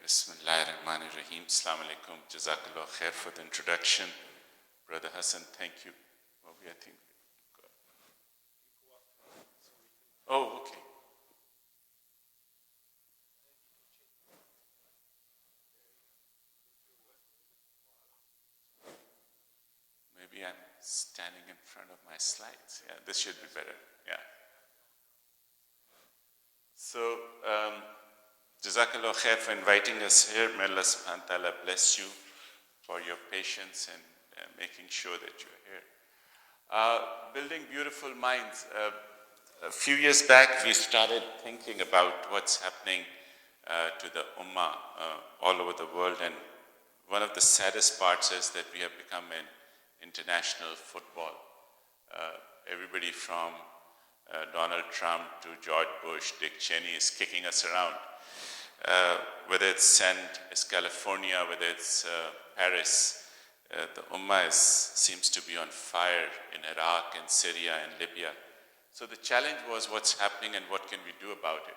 Bismillahirrahmanirrahim. Assalamu alaikum. Jazakallah khair for the introduction. Brother Hassan, thank you. I think. Oh, okay. Maybe I'm standing in front of my slides. Yeah, this should be better. Yeah. So, Jazakallah khair for inviting us here. May Allah subhanahu wa ta'ala bless you for your patience and making sure that you're here. Building beautiful minds. A few years back, we started thinking about what's happening to the Ummah all over the world. And one of the saddest parts is that we have become an international football. Everybody from Donald Trump to George Bush, Dick Cheney is kicking us around. Whether it's California, whether it's Paris, the Ummah seems to be on fire in Iraq and Syria and Libya. So the challenge was what's happening and what can we do about it.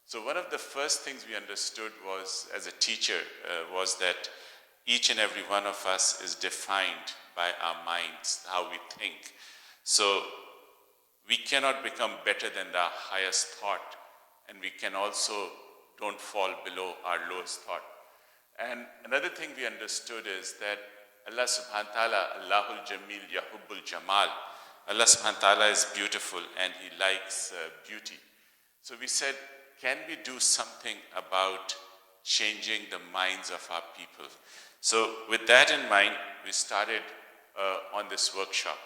So one of the first things we understood was, as a teacher, was that each and every one of us is defined by our minds, how we think. So we cannot become better than the highest thought, and we can also don't fall below our lowest thought. And another thing we understood is that Allah subhanahu wa ta'ala, Allahul Jamil Yahubbul Jamal, Allah subhanahu wa ta'ala is beautiful and He likes beauty. So we said, can we do something about changing the minds of our people? So with that in mind, we started on this workshop,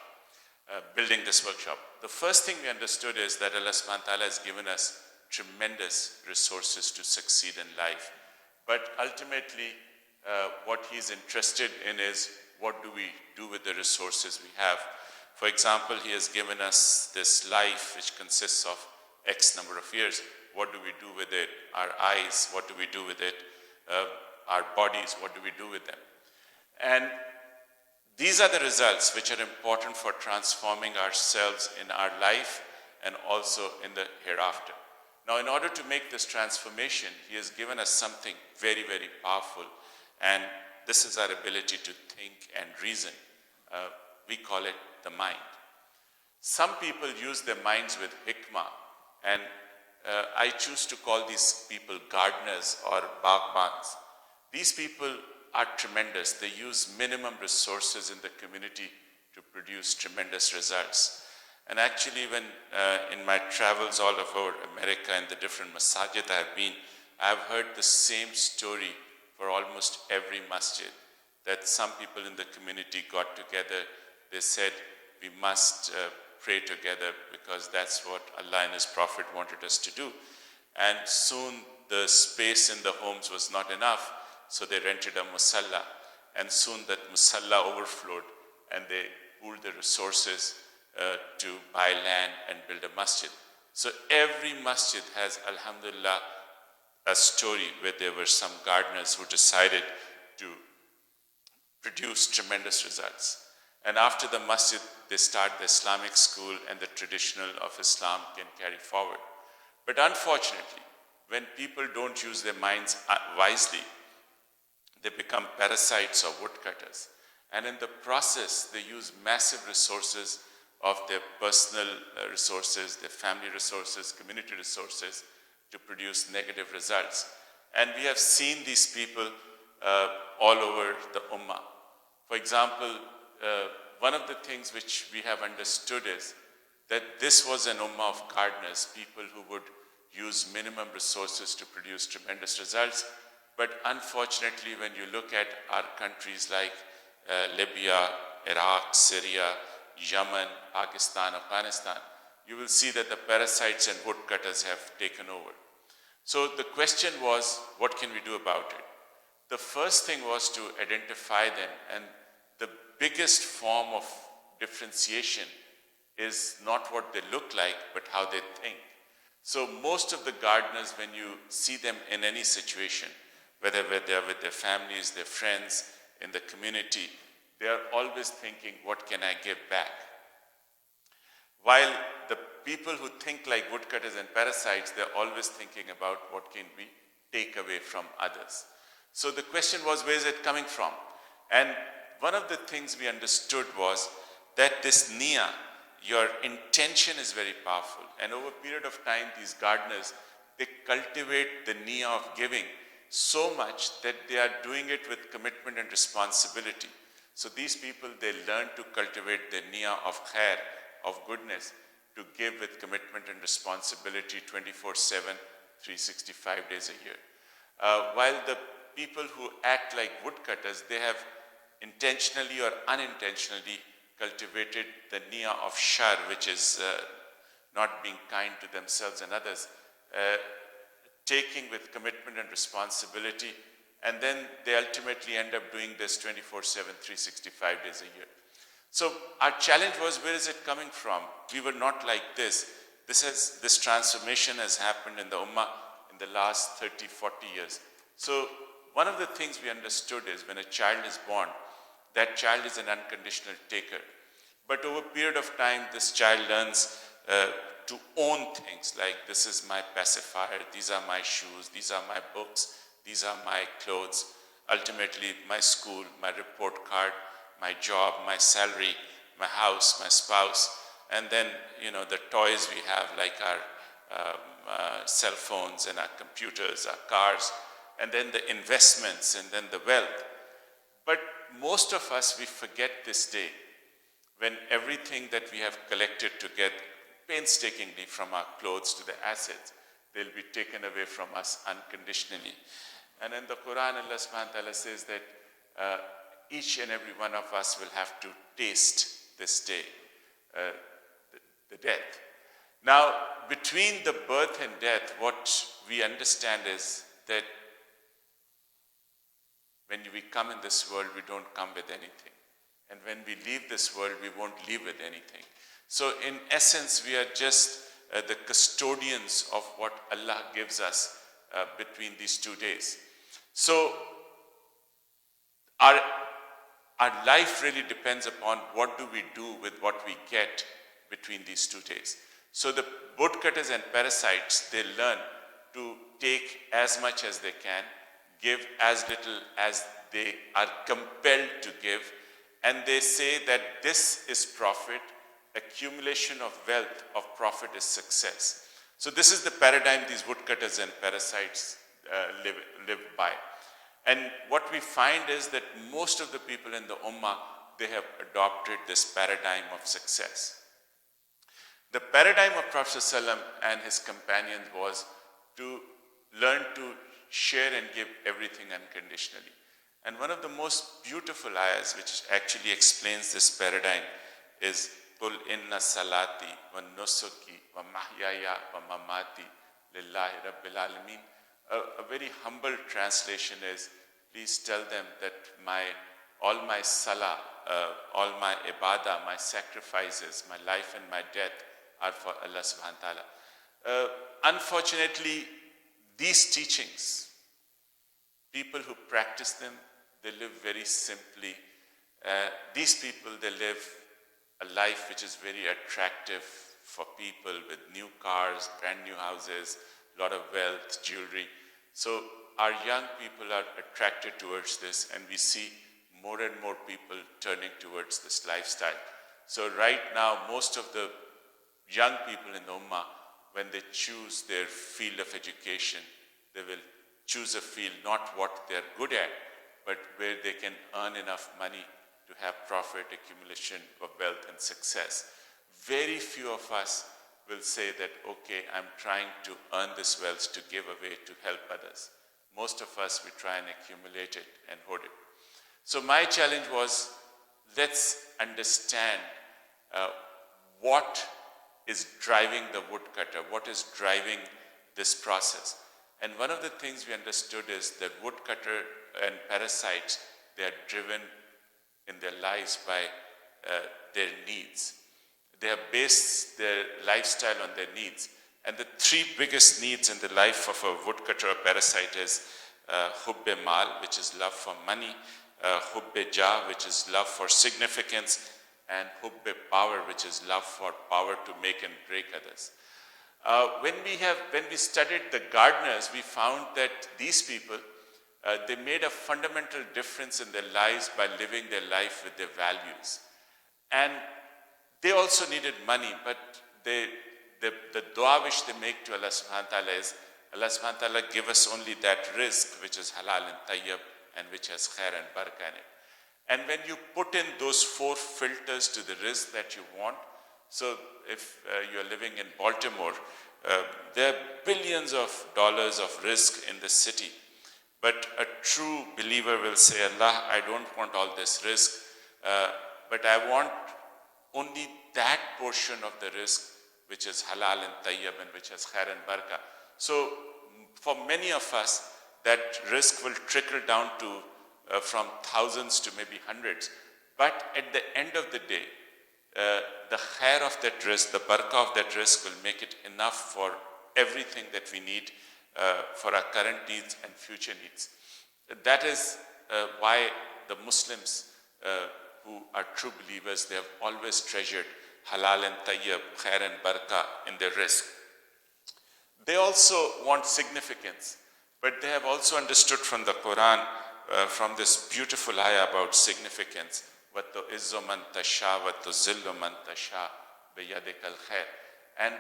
building this workshop. The first thing we understood is that Allah subhanahu wa ta'ala has given us tremendous resources to succeed in life. But ultimately, what He's interested in is what do we do with the resources we have. For example, He has given us this life which consists of X number of years. What do we do with it? Our eyes, what do we do with it? Our bodies, what do we do with them? And these are the results which are important for transforming ourselves in our life and also in the hereafter. Now, in order to make this transformation, He has given us something very, very powerful, and this is our ability to think and reason. We call it the mind. Some people use their minds with hikmah, and I choose to call these people gardeners or baghbans. These people are tremendous. They use minimum resources in the community to produce tremendous results. And actually, when in my travels all over America and the different masajid I have been, I have heard the same story for almost every masjid, that some people in the community got together. They said, we must pray together because that's what Allah and His Prophet wanted us to do. And soon the space in the homes was not enough, so they rented a musalla. And soon that musalla overflowed, and they pooled the resources to buy land and build a masjid. So every masjid has, alhamdulillah, a story where there were some gardeners who decided to produce tremendous results. And after the masjid, they start the Islamic school, and the traditional of Islam can carry forward. But unfortunately, when people don't use their minds wisely, they become parasites or woodcutters. And in the process, they use massive resources of their personal resources, their family resources, community resources to produce negative results. And we have seen these people all over the Ummah. For example, one of the things which we have understood is that this was an Ummah of gardeners, people who would use minimum resources to produce tremendous results. But unfortunately, when you look at our countries like Libya, Iraq, Syria, Yemen, Pakistan, Afghanistan, you will see that the parasites and woodcutters have taken over. So the question was, what can we do about it? The first thing was to identify them, and the biggest form of differentiation is not what they look like, but how they think. So most of the gardeners, when you see them in any situation, whether they're with their families, their friends, in the community, they are always thinking, what can I give back? While the people who think like woodcutters and parasites, they're always thinking about what can we take away from others. So the question was, where is it coming from? And one of the things we understood was that this niya, your intention is very powerful. And over a period of time, these gardeners, they cultivate the niya of giving so much that they are doing it with commitment and responsibility. So these people, they learn to cultivate the niya of khair, of goodness, to give with commitment and responsibility 24/7, 365 days a year. While the people who act like woodcutters, they have intentionally or unintentionally cultivated the niya of shar, which is not being kind to themselves and others, taking with commitment and responsibility, and then they ultimately end up doing this 24/7, 365 days a year. So our challenge was, where is it coming from? We were not like this. This transformation has happened in the Ummah in the last 30, 40 years. So one of the things we understood is, when a child is born, that child is an unconditional taker. But over a period of time, this child learns to own things like, this is my pacifier, these are my shoes, these are my books, these are my clothes, ultimately my school, my report card, my job, my salary, my house, my spouse, and then, the toys we have, like our cell phones and our computers, our cars, and then the investments, and then the wealth. But most of us, we forget this day when everything that we have collected together painstakingly, from our clothes to the assets, they'll be taken away from us unconditionally. And in the Quran, Allah subhanahu wa ta'ala says that each and every one of us will have to taste this day, the death. Now, between the birth and death, what we understand is that when we come in this world, we don't come with anything. And when we leave this world, we won't leave with anything. So in essence, we are just the custodians of what Allah gives us between these 2 days. So our life really depends upon what do we do with what we get between these 2 days. So the woodcutters and parasites, they learn to take as much as they can, give as little as they are compelled to give, and they say that this is profit, accumulation of wealth, of profit is success. So this is the paradigm these woodcutters and parasites live by. And what we find is that most of the people in the Ummah, they have adopted this paradigm of success. The paradigm of Prophet ﷺ and his companions was to learn to share and give everything unconditionally. And one of the most beautiful ayahs which actually explains this paradigm is Qul inna salati wa nusuki wa mahyaya wa mamati lillahi rabbil alamin. A very humble translation is, please tell them that all my salah, all my ibadah, my sacrifices, my life and my death are for Allah subhanahu wa ta'ala. Unfortunately, these teachings, people who practice them, they live very simply. These people, they live a life which is very attractive for people, with new cars, brand new houses, a lot of wealth, jewelry. So our young people are attracted towards this, and we see more and more people turning towards this lifestyle. So right now, most of the young people in the Ummah, when they choose their field of education, they will choose a field not what they're good at, but where they can earn enough money to have profit, accumulation of wealth and success. Very few of us will say that, okay, I'm trying to earn this wealth to give away, to help others. Most of us, we try and accumulate it and hoard it. So my challenge was, let's understand what is driving the woodcutter, what is driving this process. And one of the things we understood is that woodcutter and parasites, they are driven in their lives by their needs. They have based their lifestyle on their needs. And the three biggest needs in the life of a woodcutter or parasite is hubbe mal, which is love for money, hubbe jah, which is love for significance, and hubbe power, which is love for power to make and break others. When we studied the gardeners, we found that these people, They made a fundamental difference in their lives by living their life with their values. And they also needed money, but the dua which they make to Allah subhanahu wa ta'ala is, Allah subhanahu wa ta'ala give us only that rizq which is halal and tayyib and which has khair and barakah in it. And when you put in those 4 filters to the rizq that you want, so if you're living in Baltimore, there are billions of dollars of rizq in the city. But a true believer will say, Allah, I don't want all this rizq, but I want only that portion of the rizq which is halal and tayyib and which has khair and barakah. So for many of us, that rizq will trickle down to from thousands to maybe hundreds. But at the end of the day, the khair of that rizq, the barakah of that rizq will make it enough for everything that we need for our current needs and future needs. That is why the Muslims who are true believers, they have always treasured halal and tayyib, khair and barakah in their rizq. They also want significance, but they have also understood from the Quran, from this beautiful ayah about significance, وَتُعِزُّ مَن تَشَاءُ وَتُذِلُّ مَن تَشَاءُ بِيَدِكَ الْخَيْرُ. And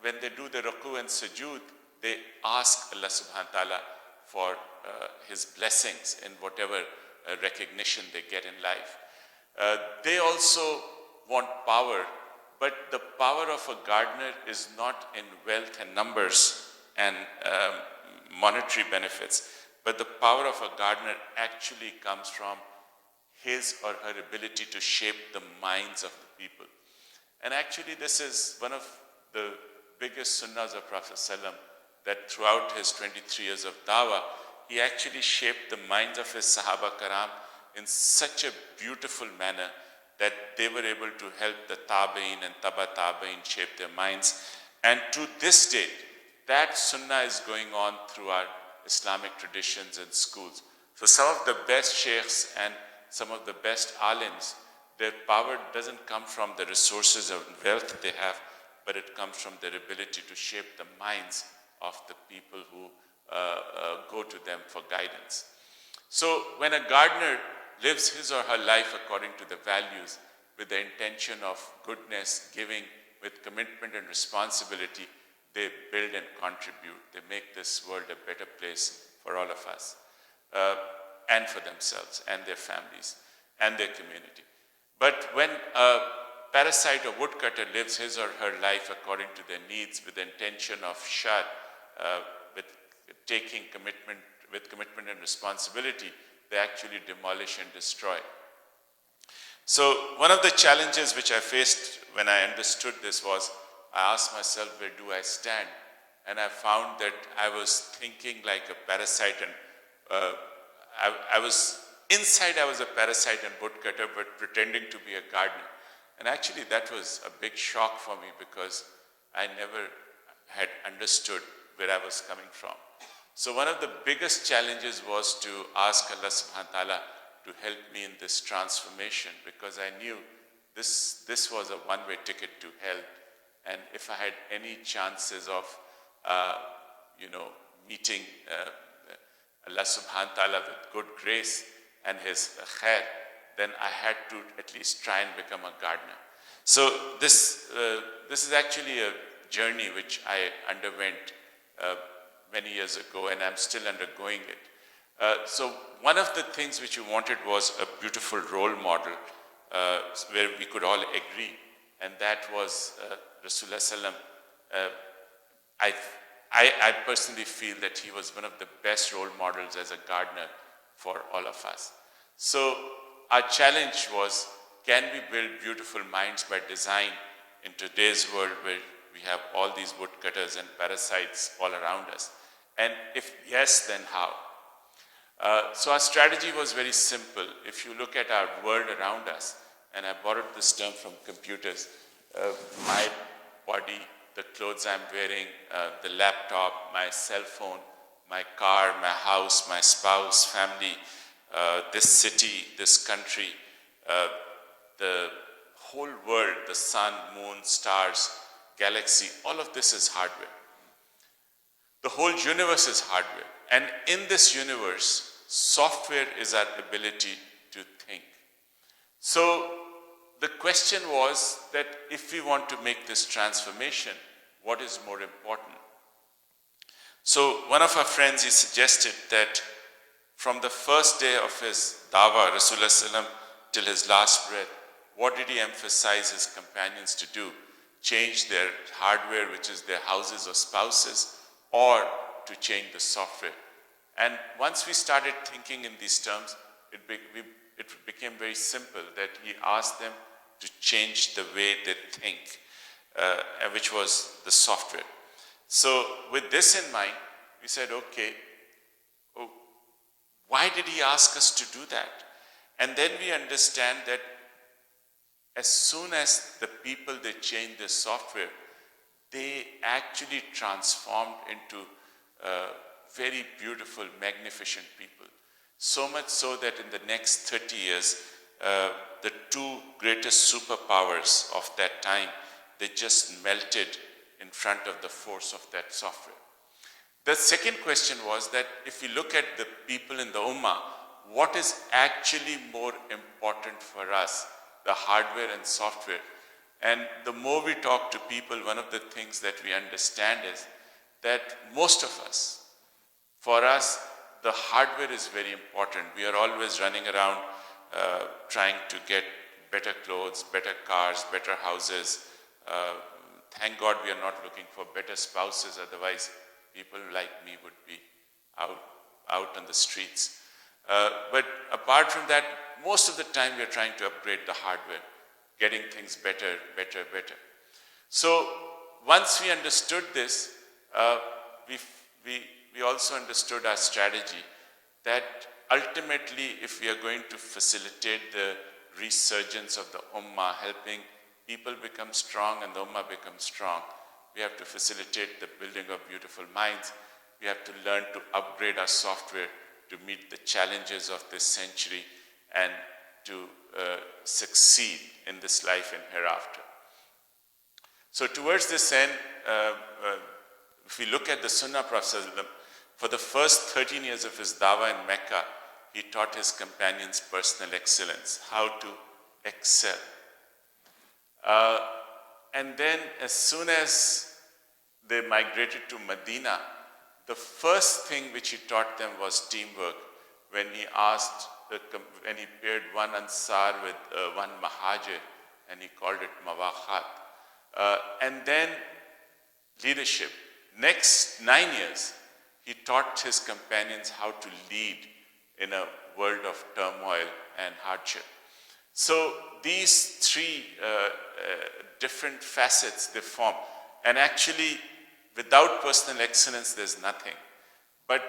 when they do the ruku and sujood, they ask Allah subhanahu wa ta'ala for His blessings in whatever recognition they get in life. They also want power, but the power of a gardener is not in wealth and numbers and monetary benefits, but the power of a gardener actually comes from his or her ability to shape the minds of the people. And actually this is one of the biggest sunnahs of Prophet ﷺ, that throughout his 23 years of dawah, he actually shaped the minds of his Sahaba Karam in such a beautiful manner that they were able to help the Tabi'in and Taba Tabi'in shape their minds. And to this day, that sunnah is going on through our Islamic traditions and schools. So some of the best sheikhs and some of the best alims, their power doesn't come from the resources of wealth they have, but it comes from their ability to shape the minds of the people who go to them for guidance. So when a gardener lives his or her life according to the values, with the intention of goodness, giving, with commitment and responsibility, they build and contribute. They make this world a better place for all of us, and for themselves and their families and their community. But when a parasite or woodcutter lives his or her life according to their needs, with the intention of shar, with taking commitment, with commitment and responsibility, they actually demolish and destroy. So one of the challenges which I faced when I understood this was, I asked myself, where do I stand? And I found that I was thinking like a parasite, and I was a parasite and woodcutter, but pretending to be a gardener. And actually that was a big shock for me, because I never had understood where I was coming from. So one of the biggest challenges was to ask Allah subhanahu wa ta'ala to help me in this transformation, because I knew this was a one-way ticket to hell. And if I had any chances of, meeting Allah subhanahu wa ta'ala with good grace and His khair, then I had to at least try and become a gardener. So this is actually a journey which I underwent many years ago, and I'm still undergoing it. So one of the things which we wanted was a beautiful role model where we could all agree, and that was Rasulullah sallam. I personally feel that he was one of the best role models as a gardener for all of us. So our challenge was, can we build beautiful minds by design in today's world where we have all these woodcutters and parasites all around us? And if yes, then how? So our strategy was very simple. If you look at our world around us, and I borrowed this term from computers, my body, the clothes I'm wearing, the laptop, my cell phone, my car, my house, my spouse, family, this city, this country, the whole world, the sun, moon, stars, galaxy, all of this is hardware. The whole universe is hardware. And in this universe, Software is our ability to think. So the question was that if we want to make this transformation, what is more important? So one of our friends, he suggested that from the first day of his dawah, Rasulullah sallam, till his last breath, what did he emphasize his companions to do? Change their hardware, which is their houses or spouses, or to change the software. And once we started thinking in these terms, it became very simple that he asked them to change the way they think, which was the software. So with this in mind, we said, okay, why did he ask us to do that? And then we understand that as soon as the people, they changed their software, they actually transformed into very beautiful, magnificent people. So much so that in the next 30 years, the two greatest superpowers of that time, they just melted in front of the force of that software. The second question was that if we look at the people in the Ummah, what is actually more important for us, the hardware and software? And the more we talk to people, one of the things that we understand is that most of us, for us, the hardware is very important. We are always running around trying to get better clothes, better cars, better houses. Thank God we are not looking for better spouses, otherwise people like me would be out on the streets. But apart from that, most of the time we are trying to upgrade the hardware, getting things better. So once we understood this, we also understood our strategy that ultimately if we are going to facilitate the resurgence of the Ummah, helping people become strong and the Ummah becomes strong, we have to facilitate the building of beautiful minds. We have to learn to upgrade our software to meet the challenges of this century and to succeed in this life and hereafter. So towards this end, if we look at the Sunnah Prophet ﷺ, for the first 13 years of his dawah in Mecca, he taught his companions personal excellence, how to excel. And then as soon as they migrated to Medina, the first thing which he taught them was teamwork. When he when he paired one Ansar with one Mahajir, and he called it Mawakhat. And then leadership. Next 9 years, he taught his companions how to lead in a world of turmoil and hardship. So these three different facets they form. And actually, without personal excellence, there's nothing. But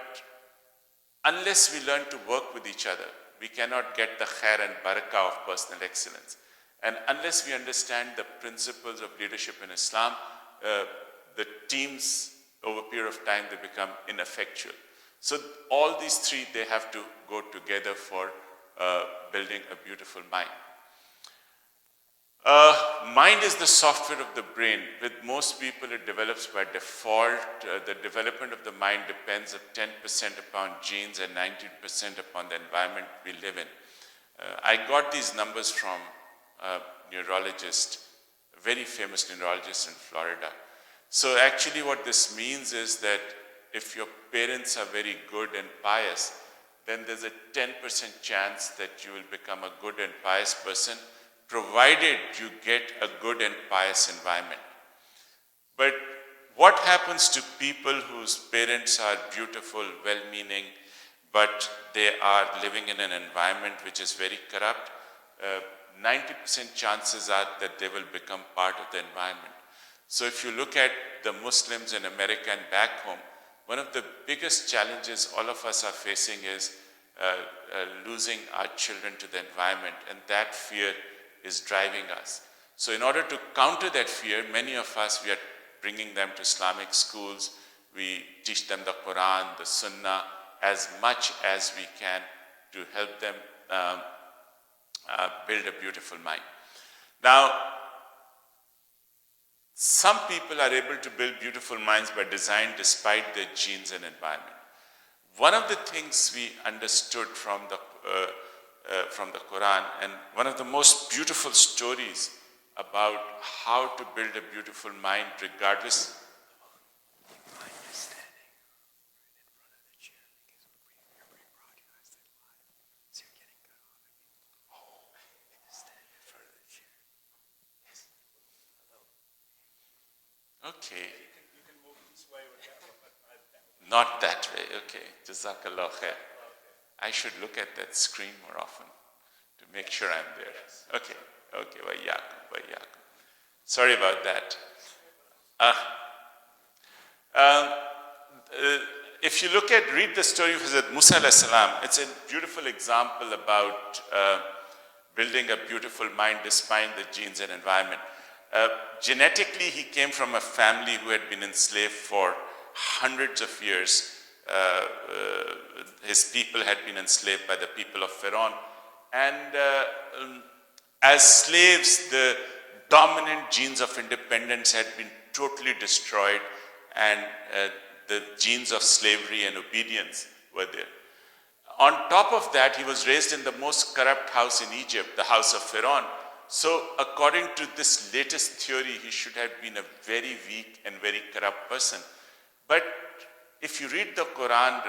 unless we learn to work with each other, we cannot get the khair and barakah of personal excellence. And unless we understand the principles of leadership in Islam, the teams over a period of time, they become ineffectual. So all these three, they have to go together for building a beautiful mind. Mind is the software of the brain. With most people, it develops by default. The development of the mind depends 10% upon genes and 90% upon the environment we live in. I got these numbers from a neurologist, a very famous neurologist in Florida. So actually what this means is that if your parents are very good and pious, then there's a 10% chance that you will become a good and pious person, provided you get a good and pious environment. But what happens to people whose parents are beautiful, well-meaning, but they are living in an environment which is very corrupt? 90% chances are that they will become part of the environment. So if you look at the Muslims in America and back home, one of the biggest challenges all of us are facing is losing our children to the environment, and that fear is driving us. So in order to counter that fear, many of us, we are bringing them to Islamic schools. We teach them the Quran, the Sunnah, as much as we can to help them build a beautiful mind. Now, some people are able to build beautiful minds by design despite their genes and environment. one of the things we understood from the Quran, and one of the most beautiful stories about how to build a beautiful mind regardless. Okay. Not that way, okay. Jazakallah khair. I should look at that screen more often to make sure I'm there. Okay, okay, Waiyakum. Sorry about that. If you read the story of Hazrat Musa alayhi salam, it's a beautiful example about building a beautiful mind despite the genes and environment. Genetically, he came from a family who had been enslaved for hundreds of years. His people had been enslaved by the people of Pharaoh. And as slaves, the dominant genes of independence had been totally destroyed, and the genes of slavery and obedience were there. On top of that, he was raised in the most corrupt house in Egypt, the house of Pharaoh. So according to this latest theory, he should have been a very weak and very corrupt person. But if you read the Quran,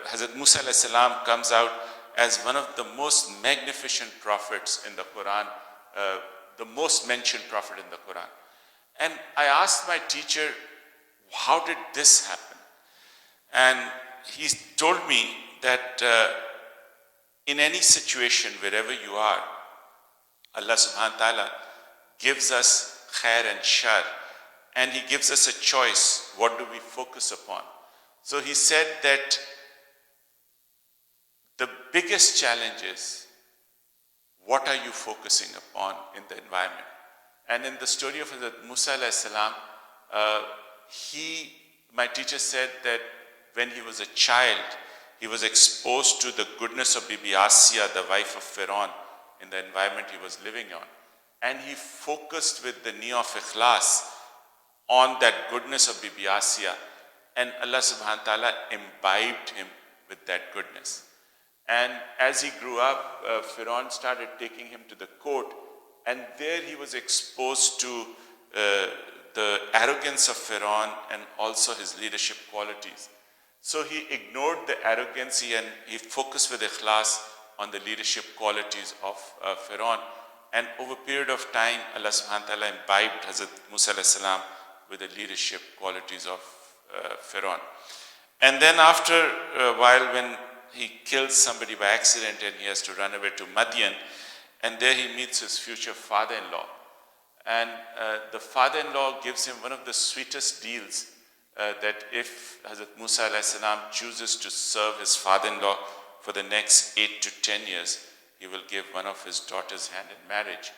Hazrat Musa alayhi salam comes out as one of the most magnificent prophets in the Quran, the most mentioned prophet in the Quran. And I asked my teacher, how did this happen? And he told me that in any situation, wherever you are, Allah subhanahu wa ta'ala gives us khair and shar, and he gives us a choice. What do we focus upon? So he said that the biggest challenge is, what are you focusing upon in the environment? And in the story of Hazrat Musa alayhi salam, my teacher said that when he was a child, he was exposed to the goodness of Bibi Asiya, the wife of Pharaoh, in the environment he was living on. And he focused with the niyyah of ikhlas on that goodness of Bibi Asiya. And Allah subhanahu wa ta'ala imbibed him with that goodness. And as he grew up, Pharaoh started taking him to the court, and there he was exposed to the arrogance of Pharaoh and also his leadership qualities. So he ignored the arrogancy and he focused with ikhlas on the leadership qualities of Pharaoh. And over a period of time, Allah subhanahu wa ta'ala imbibed Hazrat Musa alayhi salam with the leadership qualities of Pharaoh. And then after a while, when he kills somebody by accident and he has to run away to Madian, and there he meets his future father-in-law. And the father-in-law gives him one of the sweetest deals, that if Hazrat Musa alayhi salam chooses to serve his father-in-law for the next 8 to 10 years, he will give one of his daughters hand in marriage.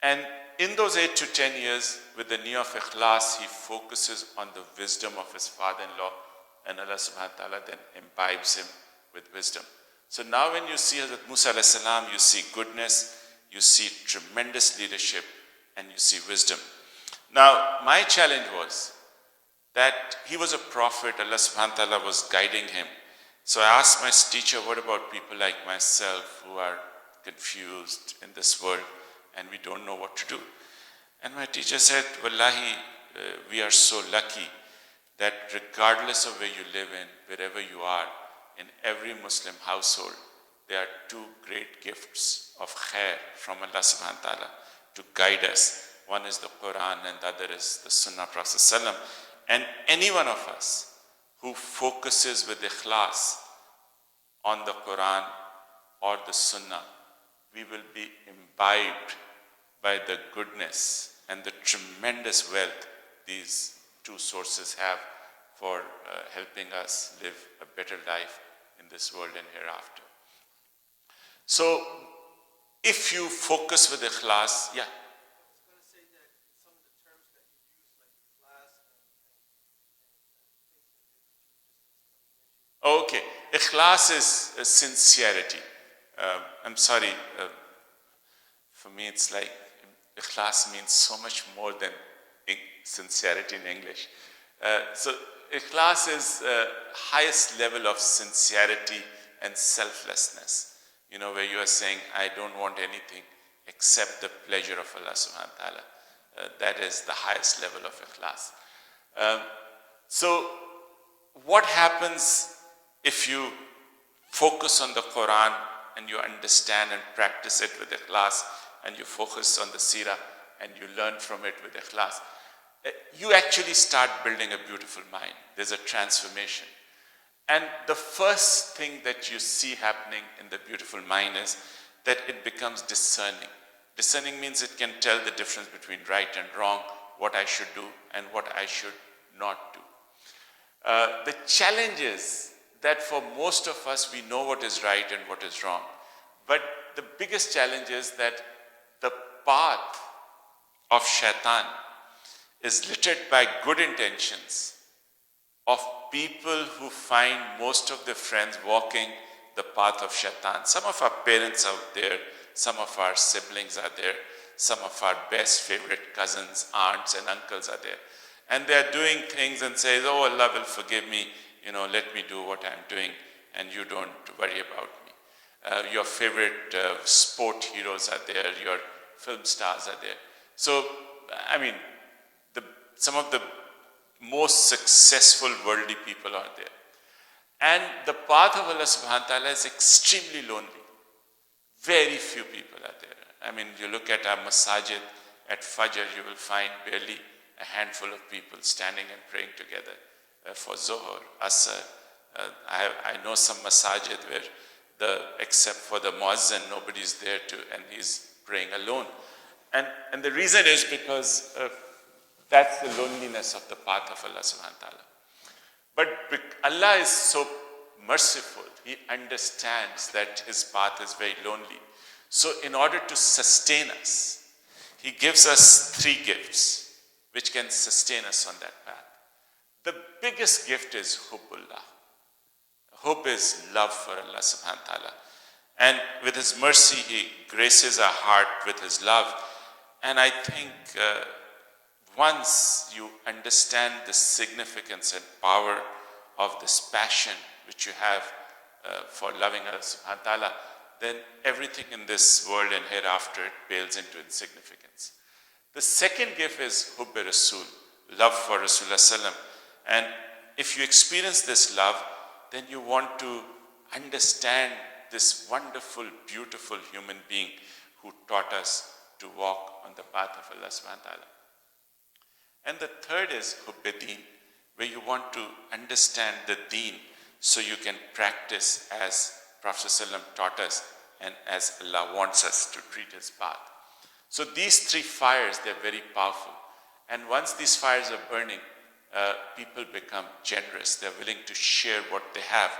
And in those 8 to 10 years, with the niyyah of ikhlas, he focuses on the wisdom of his father-in-law, and Allah subhanahu wa ta'ala then imbibes him with wisdom. So now when you see Hazrat Musa alayhi salam, you see goodness, you see tremendous leadership, and you see wisdom. Now, my challenge was that he was a prophet, Allah subhanahu wa ta'ala was guiding him. So I asked my teacher, what about people like myself who are confused in this world and we don't know what to do? And my teacher said, Wallahi, we are so lucky that regardless of where you live in, wherever you are, in every Muslim household, there are two great gifts of khair from Allah subhanahu wa ta'ala to guide us. One is the Quran and the other is the Sunnah of Prophet ﷺ. And any one of us who focuses with ikhlas on the Quran or the Sunnah, we will be imbibed by the goodness and the tremendous wealth these two sources have for helping us live a better life in this world and hereafter. So, if you focus with ikhlas, yeah. Okay, ikhlas is sincerity. I'm sorry, for me it's like ikhlas means so much more than sincerity in English. So ikhlas is highest level of sincerity and selflessness. Where you are saying, I don't want anything except the pleasure of Allah subhanahu wa ta'ala. That is the highest level of ikhlas. So what happens if you focus on the Quran and you understand and practice it with ikhlas, and you focus on the seerah and you learn from it with ikhlas? You actually start building a beautiful mind. There's a transformation. And the first thing that you see happening in the beautiful mind is that it becomes discerning. Discerning means it can tell the difference between right and wrong, what I should do and what I should not do. The challenge is that for most of us, we know what is right and what is wrong. But the biggest challenge is that the path of shaitan is littered by good intentions of people who find most of their friends walking the path of shaitan. Some of our parents are there, some of our siblings are there, some of our best favorite cousins, aunts and uncles are there. And they are doing things and say, oh, Allah will forgive me, let me do what I'm doing and you don't worry about me. Your favorite sport heroes are there, your film stars are there. So, some of the most successful worldly people are there. And the path of Allah subhanahu wa ta'ala is extremely lonely. Very few people are there. You look at our masajid at Fajr, you will find barely a handful of people standing and praying together for Zohar, Asr. I know some masajid where except for the muazzin, nobody's there and he's praying alone. And the reason is because that's the loneliness of the path of Allah subhanahu wa ta'ala. But Allah is so merciful. He understands that his path is very lonely. So in order to sustain us, he gives us 3 gifts which can sustain us on that path. The biggest gift is hubbullah. Hub is love for Allah subhanahu wa ta'ala. And with his mercy, he graces our heart with his love. And I think once you understand the significance and power of this passion which you have for loving Allah subhanahu wa ta'ala, then everything in this world and hereafter it pales into insignificance. The second gift is Hubb Rasul, love for Rasulullah sallam. And if you experience this love, then you want to understand this wonderful, beautiful human being who taught us to walk on the path of Allah subhanahu wa ta'ala. And the third is Hubb Deen, where you want to understand the deen so you can practice as Prophet ﷺ taught us and as Allah wants us to treat his path. So these 3 fires, they're very powerful. And once these fires are burning, people become generous. They're willing to share what they have.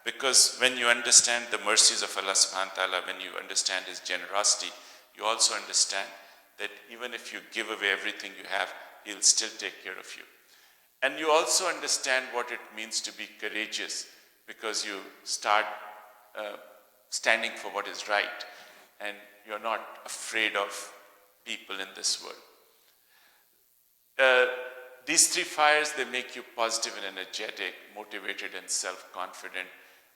Because when you understand the mercies of Allah subhanahu wa ta'ala, when you understand his generosity, you also understand that even if you give away everything you have, he'll still take care of you. And you also understand what it means to be courageous, because you start standing for what is right, and you're not afraid of people in this world. These 3 fires, they make you positive and energetic, motivated and self-confident.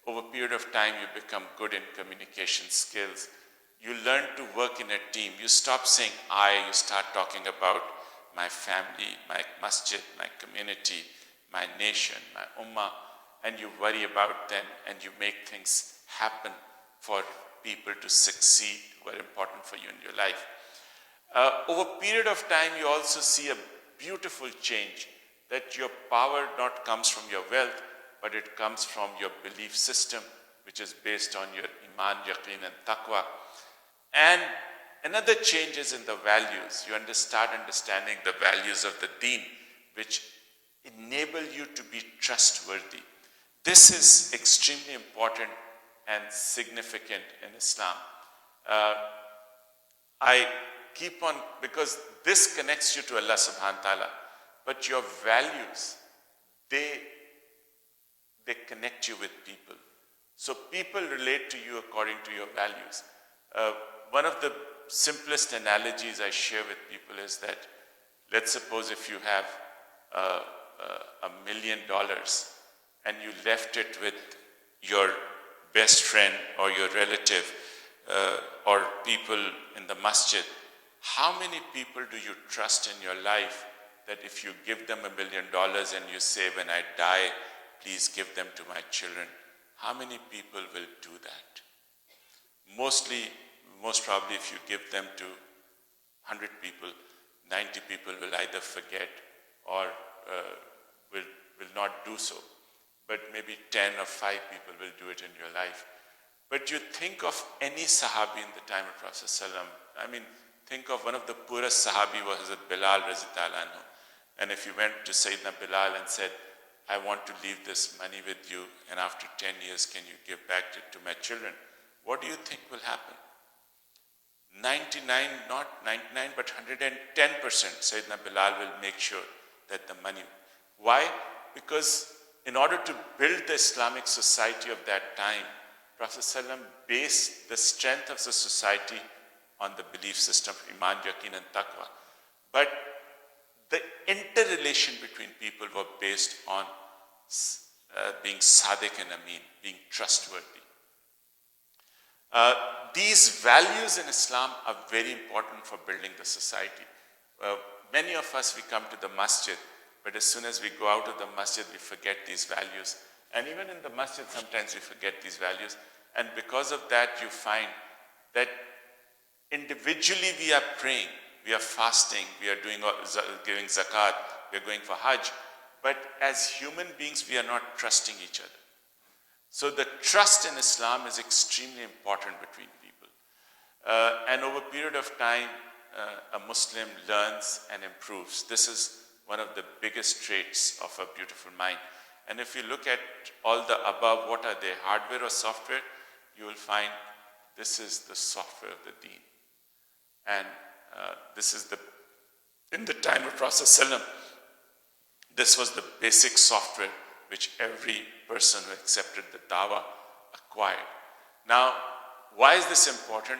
Over a period of time, you become good in communication skills. You learn to work in a team. You stop saying I, you start talking about my family, my masjid, my community, my nation, my ummah, and you worry about them and you make things happen for people to succeed who are important for you in your life. Over a period of time, you also see a beautiful change, that your power not comes from your wealth, but it comes from your belief system, which is based on your iman, yaqeen and taqwa. And another change is in the values. You start understanding the values of the deen, which enable you to be trustworthy. This is extremely important and significant in Islam. I keep on, because this connects you to Allah subhanahu wa ta'ala, but your values, they connect you with people. So people relate to you according to your values. One of the simplest analogies I share with people is that, let's suppose if you have $1 million and you left it with your best friend or your relative or people in the masjid, how many people do you trust in your life that if you give them $1 million and you say, when I die, please give them to my children, how many people will do that? Most probably if you give them to 100 people, 90 people will either forget or will not do so. But maybe 10 or 5 people will do it in your life. But you think of any Sahabi in the time of Prophet ﷺ, I mean, think of one of the poorest Sahabi was Hazrat Bilal Razitala anhu. And if you went to Sayyidina Bilal and said, I want to leave this money with you and after 10 years can you give back to my children? What do you think will happen? 99, not 99, but 110% Sayyidina Bilal will make sure that the money. Why? Because in order to build the Islamic society of that time, Prophet ﷺ based the strength of the society on the belief system of Iman, Yaqeen and Taqwa. But the interrelation between people were based on being Sadiq and Amin, being trustworthy. These values in Islam are very important for building the society. Many of us, we come to the masjid, but as soon as we go out of the masjid, we forget these values. And even in the masjid, sometimes we forget these values. And because of that, you find that individually we are praying, we are fasting, we are giving zakat, we are going for hajj. But as human beings, we are not trusting each other. So the trust in Islam is extremely important between people. And over a period of time, a Muslim learns and improves. This is one of the biggest traits of a beautiful mind. And if you look at all the above, what are they, hardware or software? You will find this is the software of the deen. And this is in the time of Prophet ﷺ, this was the basic software which every person who accepted the dawah acquired. Now, why is this important?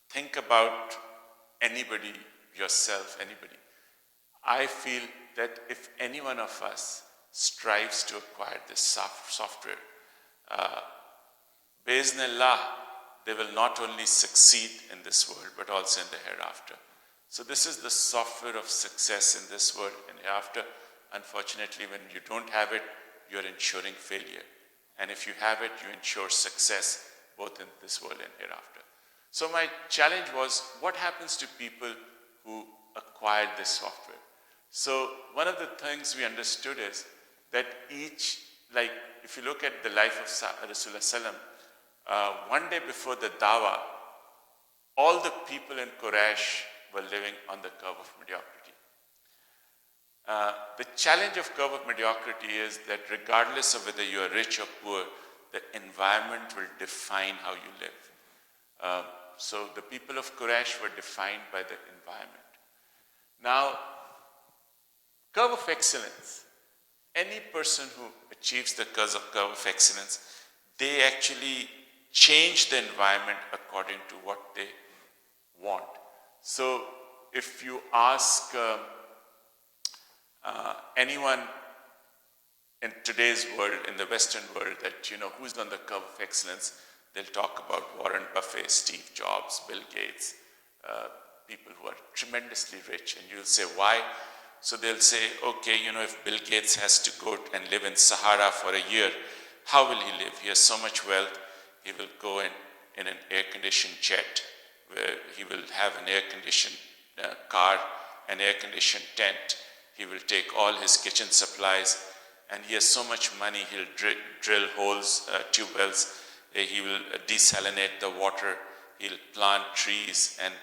Think about anybody, yourself, anybody. I feel that if any one of us strives to acquire this software, Bi'Iznillah, they will not only succeed in this world, but also in the hereafter. So this is the software of success in this world and hereafter. Unfortunately, when you don't have it, you're ensuring failure. And if you have it, you ensure success both in this world and hereafter. So my challenge was, what happens to people who acquired this software? So one of the things we understood is that if you look at the life of Rasulullah sallam, one day before the dawah, all the people in Quraysh were living on the curve of mediocrity. The challenge of curve of mediocrity is that regardless of whether you are rich or poor, the environment will define how you live. So the people of Quraysh were defined by the environment. Now, curve of excellence. Any person who achieves the curve of excellence, they actually change the environment according to what they want. So if you ask anyone in today's world, in the Western world, that who's on the curve of excellence, they'll talk about Warren Buffett, Steve Jobs, Bill Gates, people who are tremendously rich. And you'll say, why? So they'll say, okay, if Bill Gates has to go and live in Sahara for a year, how will he live? He has so much wealth. He will go in an air-conditioned jet, where he will have an air-conditioned car, an air-conditioned tent. He will take all his kitchen supplies, and he has so much money, he'll drill holes, tube wells. He will desalinate the water. He'll plant trees, and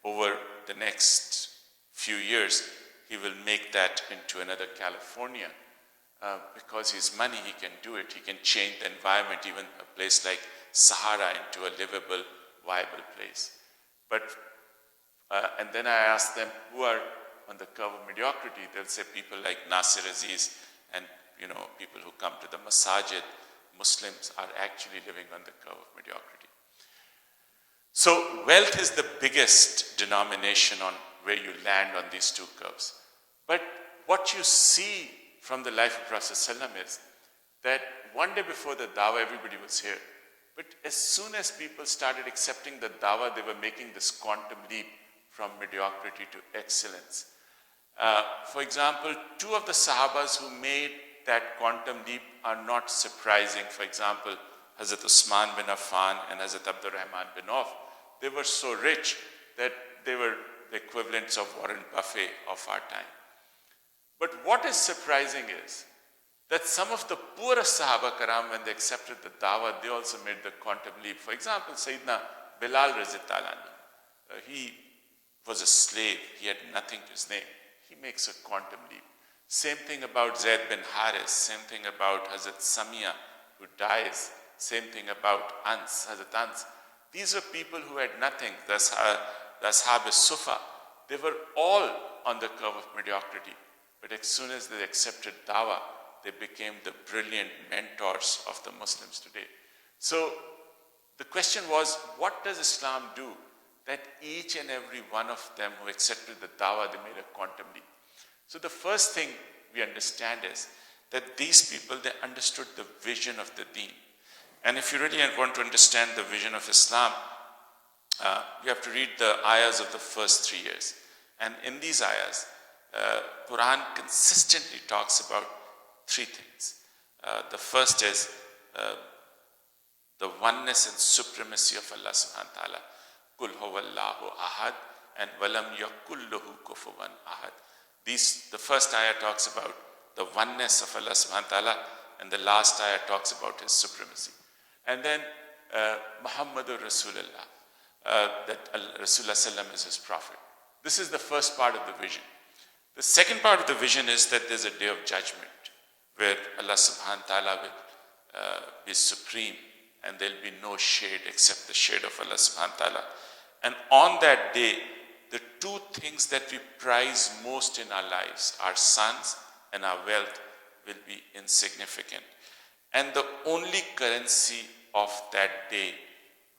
over the next few years, he will make that into another California. Because his money, he can do it. He can change the environment, even a place like Sahara, into a livable, viable place. But, and then I ask them, who are on the curve of mediocrity? They'll say people like Nasir Aziz and, people who come to the masajid, Muslims are actually living on the curve of mediocrity. So wealth is the biggest denomination on where you land on these two curves. But what you see from the life of Prophet ﷺ is that one day before the dawah, everybody was here. But as soon as people started accepting the dawah, they were making this quantum leap from mediocrity to excellence. For example, two of the Sahabas who made that quantum leap are not surprising. For example, Hazrat Usman bin Affan and Hazrat Abdurrahman bin Auf. They were so rich that they were the equivalents of Warren Buffett of our time. But what is surprising is that some of the poorest Sahaba Karam, when they accepted the dawah, they also made the quantum leap. For example, Sayyidina Bilal Razitalan, he was a slave. He had nothing to his name. He makes a quantum leap. Same thing about Zayd bin Haris. Same thing about Hazrat Samia, who dies. Same thing about Ans, Hazrat Ans. These were people who had nothing. The Ashab Sufa, they were all on the curve of mediocrity. But as soon as they accepted dawah, they became the brilliant mentors of the Muslims today. So the question was, what does Islam do that each and every one of them who accepted the dawah, they made a quantum leap? So the first thing we understand is that these people, they understood the vision of the deen. And if you really want to understand the vision of Islam, you have to read the ayahs of the first 3 years. And in these ayahs, Quran consistently talks about three things. The first is the oneness and supremacy of Allah subhanahu wa ta'ala. Kul huwallahu ahad and walam yakul lahu kufuwan ahad. The first ayah talks about the oneness of Allah subhanahu wa ta'ala, and the last ayah talks about his supremacy. And then Muhammadur Rasulullah, that Rasulullah sallam is his prophet. This is the first part of the vision. The second part of the vision is that there's a day of judgment where Allah subhanahu wa ta'ala will be supreme, and there'll be no shade except the shade of Allah subhanahu wa ta'ala. And on that day, the two things that we prize most in our lives, our sons and our wealth, will be insignificant. And the only currency of that day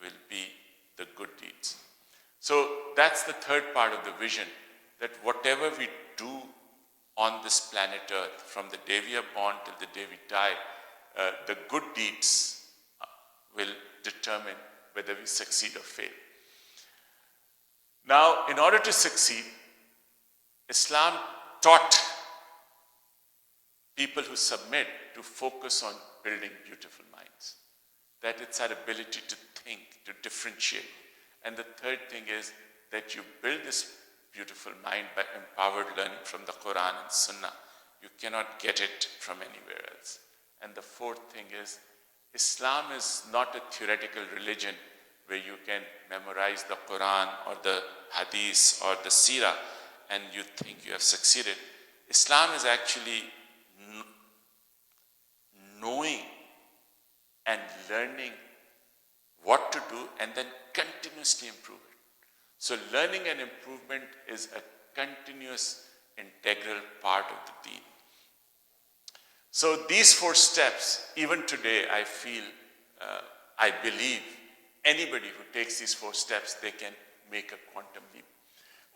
will be the good deeds. So that's the third part of the vision, that whatever we do on this planet Earth, from the day we are born till the day we die, the good deeds will determine whether we succeed or fail. Now, in order to succeed, Islam taught people who submit to focus on building beautiful minds. That it's our ability to think, to differentiate. And the third thing is that you build this beautiful mind by empowered learning from the Quran and Sunnah. You cannot get it from anywhere else. And the fourth thing is, Islam is not a theoretical religion where you can memorize the Quran or the Hadith or the Seerah and you think you have succeeded. Islam is actually knowing and learning what to do and then continuously improve it. So learning and improvement is a continuous, integral part of the deen. So these 4 steps, even today, I feel, I believe, anybody who takes these 4 steps, they can make a quantum leap.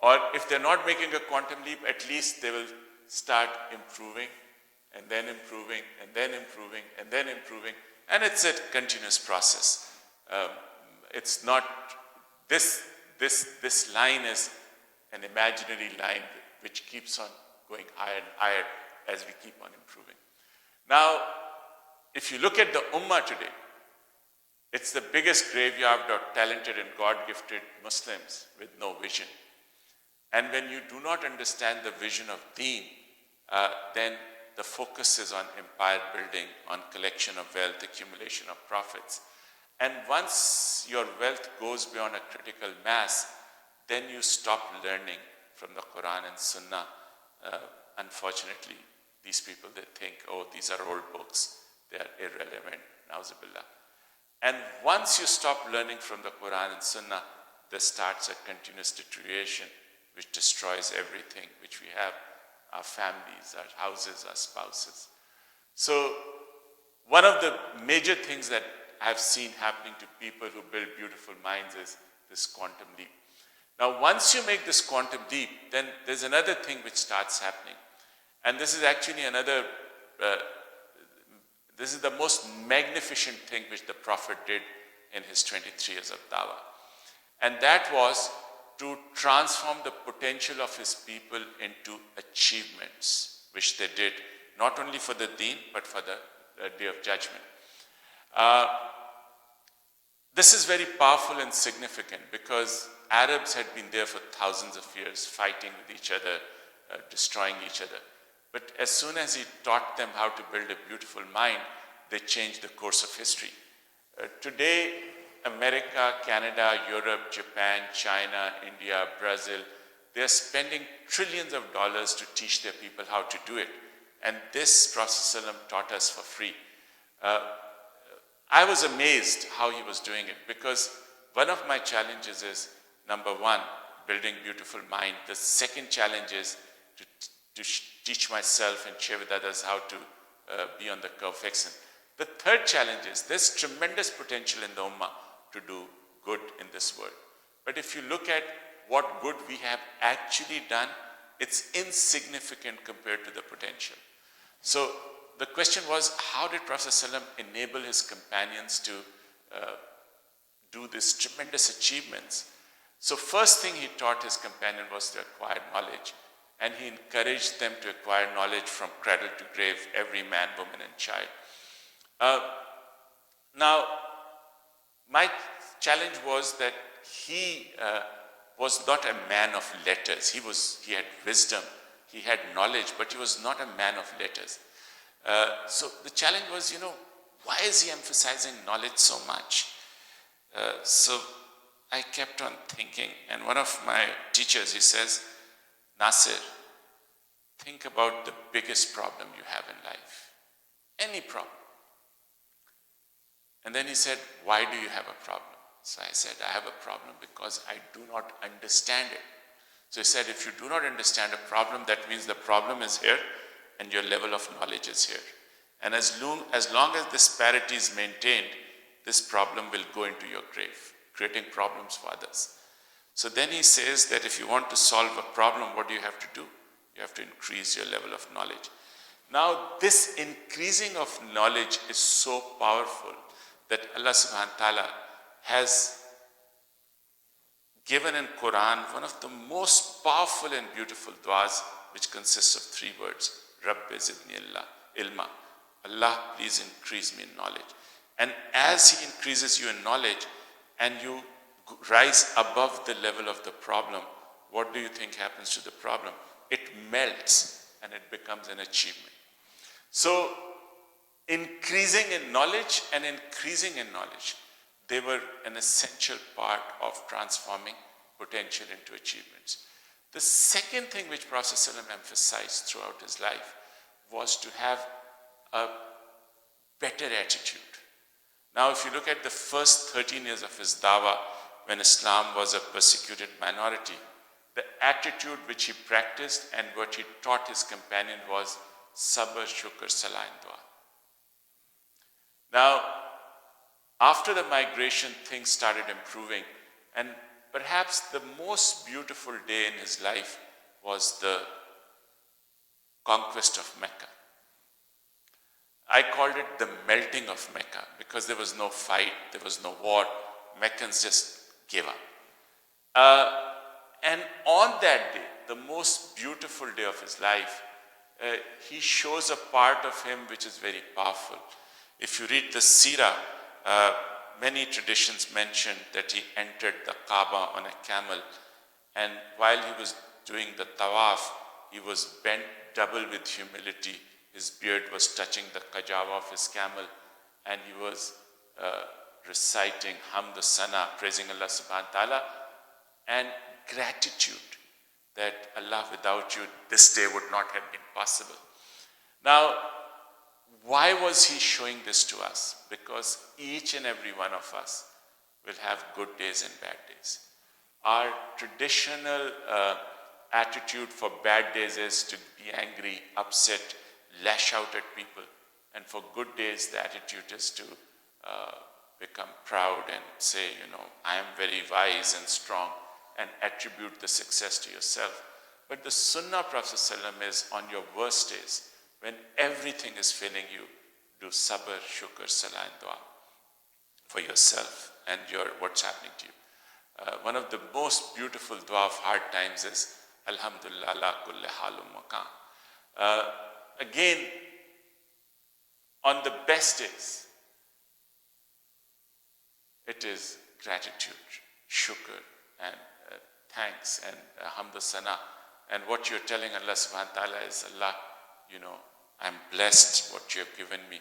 Or if they're not making a quantum leap, at least they will start improving, and then improving, and then improving, and then improving. And it's a continuous process. It's not, this line is an imaginary line which keeps on going higher and higher as we keep on improving. Now, if you look at the Ummah today, it's the biggest graveyard of talented and God-gifted Muslims with no vision. And when you do not understand the vision of deen, then the focus is on empire building, on collection of wealth, accumulation of profits. And once your wealth goes beyond a critical mass, then you stop learning from the Quran and Sunnah. Unfortunately, these people, they think, oh, these are old books, they are irrelevant, na'uzubillah. And once you stop learning from the Quran and Sunnah, there starts a continuous deterioration which destroys everything which we have, our families, our houses, our spouses. So one of the major things that I've seen happening to people who build beautiful minds is this quantum leap. Now, once you make this quantum leap, then there's another thing which starts happening. And this is actually another, this is the most magnificent thing which the Prophet did in his 23 years of dawah. And that was to transform the potential of his people into achievements, which they did, not only for the deen, but for the Day of Judgment. This is very powerful and significant because Arabs had been there for thousands of years, fighting with each other, destroying each other. But as soon as he taught them how to build a beautiful mind, they changed the course of history. Today, America, Canada, Europe, Japan, China, India, Brazil, they are spending trillions of dollars to teach their people how to do it. And this Prophet ﷺ taught us for free. I was amazed how he was doing it, because one of my challenges is, number one, building beautiful mind. The second challenge is to teach myself and share with others how to be on the curve of excellence. The third challenge is there's tremendous potential in the Ummah to do good in this world. But if you look at what good we have actually done, it's insignificant compared to the potential. So the question was, how did Prophet ﷺ enable his companions to do these tremendous achievements? So first thing he taught his companion was to acquire knowledge. And he encouraged them to acquire knowledge from cradle to grave, every man, woman, and child. Now, my challenge was that he was not a man of letters. He had wisdom, he had knowledge, but he was not a man of letters. So the challenge was, why is he emphasizing knowledge so much? So I kept on thinking, and one of my teachers, he says, Nasir, think about the biggest problem you have in life. Any problem. And then he said, why do you have a problem? So I said, I have a problem because I do not understand it. So he said, if you do not understand a problem, that means the problem is here and your level of knowledge is here. And as long as this parity is maintained, this problem will go into your grave, creating problems for others. So then he says that if you want to solve a problem, what do you have to do? You have to increase your level of knowledge. Now, this increasing of knowledge is so powerful that Allah subhanahu wa ta'ala has given in Quran one of the most powerful and beautiful du'as, which consists of 3 words. Rabbi zidni ilma. Allah, please increase me in knowledge. And as he increases you in knowledge and you rise above the level of the problem, what do you think happens to the problem? It melts and it becomes an achievement. So, increasing in knowledge and increasing in knowledge, they were an essential part of transforming potential into achievements. The second thing which Prophet ﷺ emphasized throughout his life was to have a better attitude. Now, if you look at the first 13 years of his dawah, when Islam was a persecuted minority, the attitude which he practiced and what he taught his companion was sabr, shukr, salah, and dua. Now, after the migration, things started improving, and perhaps the most beautiful day in his life was the conquest of Mecca. I called it the melting of Mecca because there was no fight, there was no war. Meccans just gave up. And on that day, the most beautiful day of his life, he shows a part of him which is very powerful. If you read the Sirah, many traditions mention that he entered the Kaaba on a camel, and while he was doing the tawaf, he was bent double with humility. His beard was touching the kajawa of his camel, and he was reciting Hamd Sana, praising Allah subhanahu wa ta'ala, and gratitude that Allah, without you, this day would not have been possible. Now, why was he showing this to us? Because each and every one of us will have good days and bad days. Our traditional attitude for bad days is to be angry, upset, lash out at people. And for good days, the attitude is to become proud and say, I am very wise and strong, and attribute the success to yourself. But the sunnah of Prophet ﷺ is on your worst days, when everything is failing you, do sabr, shukr, salah and dua for yourself and what's happening to you. One of the most beautiful dua of hard times is Alhamdulillah ala kulli halum makan. Again, on the best days, it is gratitude, shukr, and thanks, and hamd sana. And what you're telling Allah subhanahu wa ta'ala is, Allah, I'm blessed what you have given me,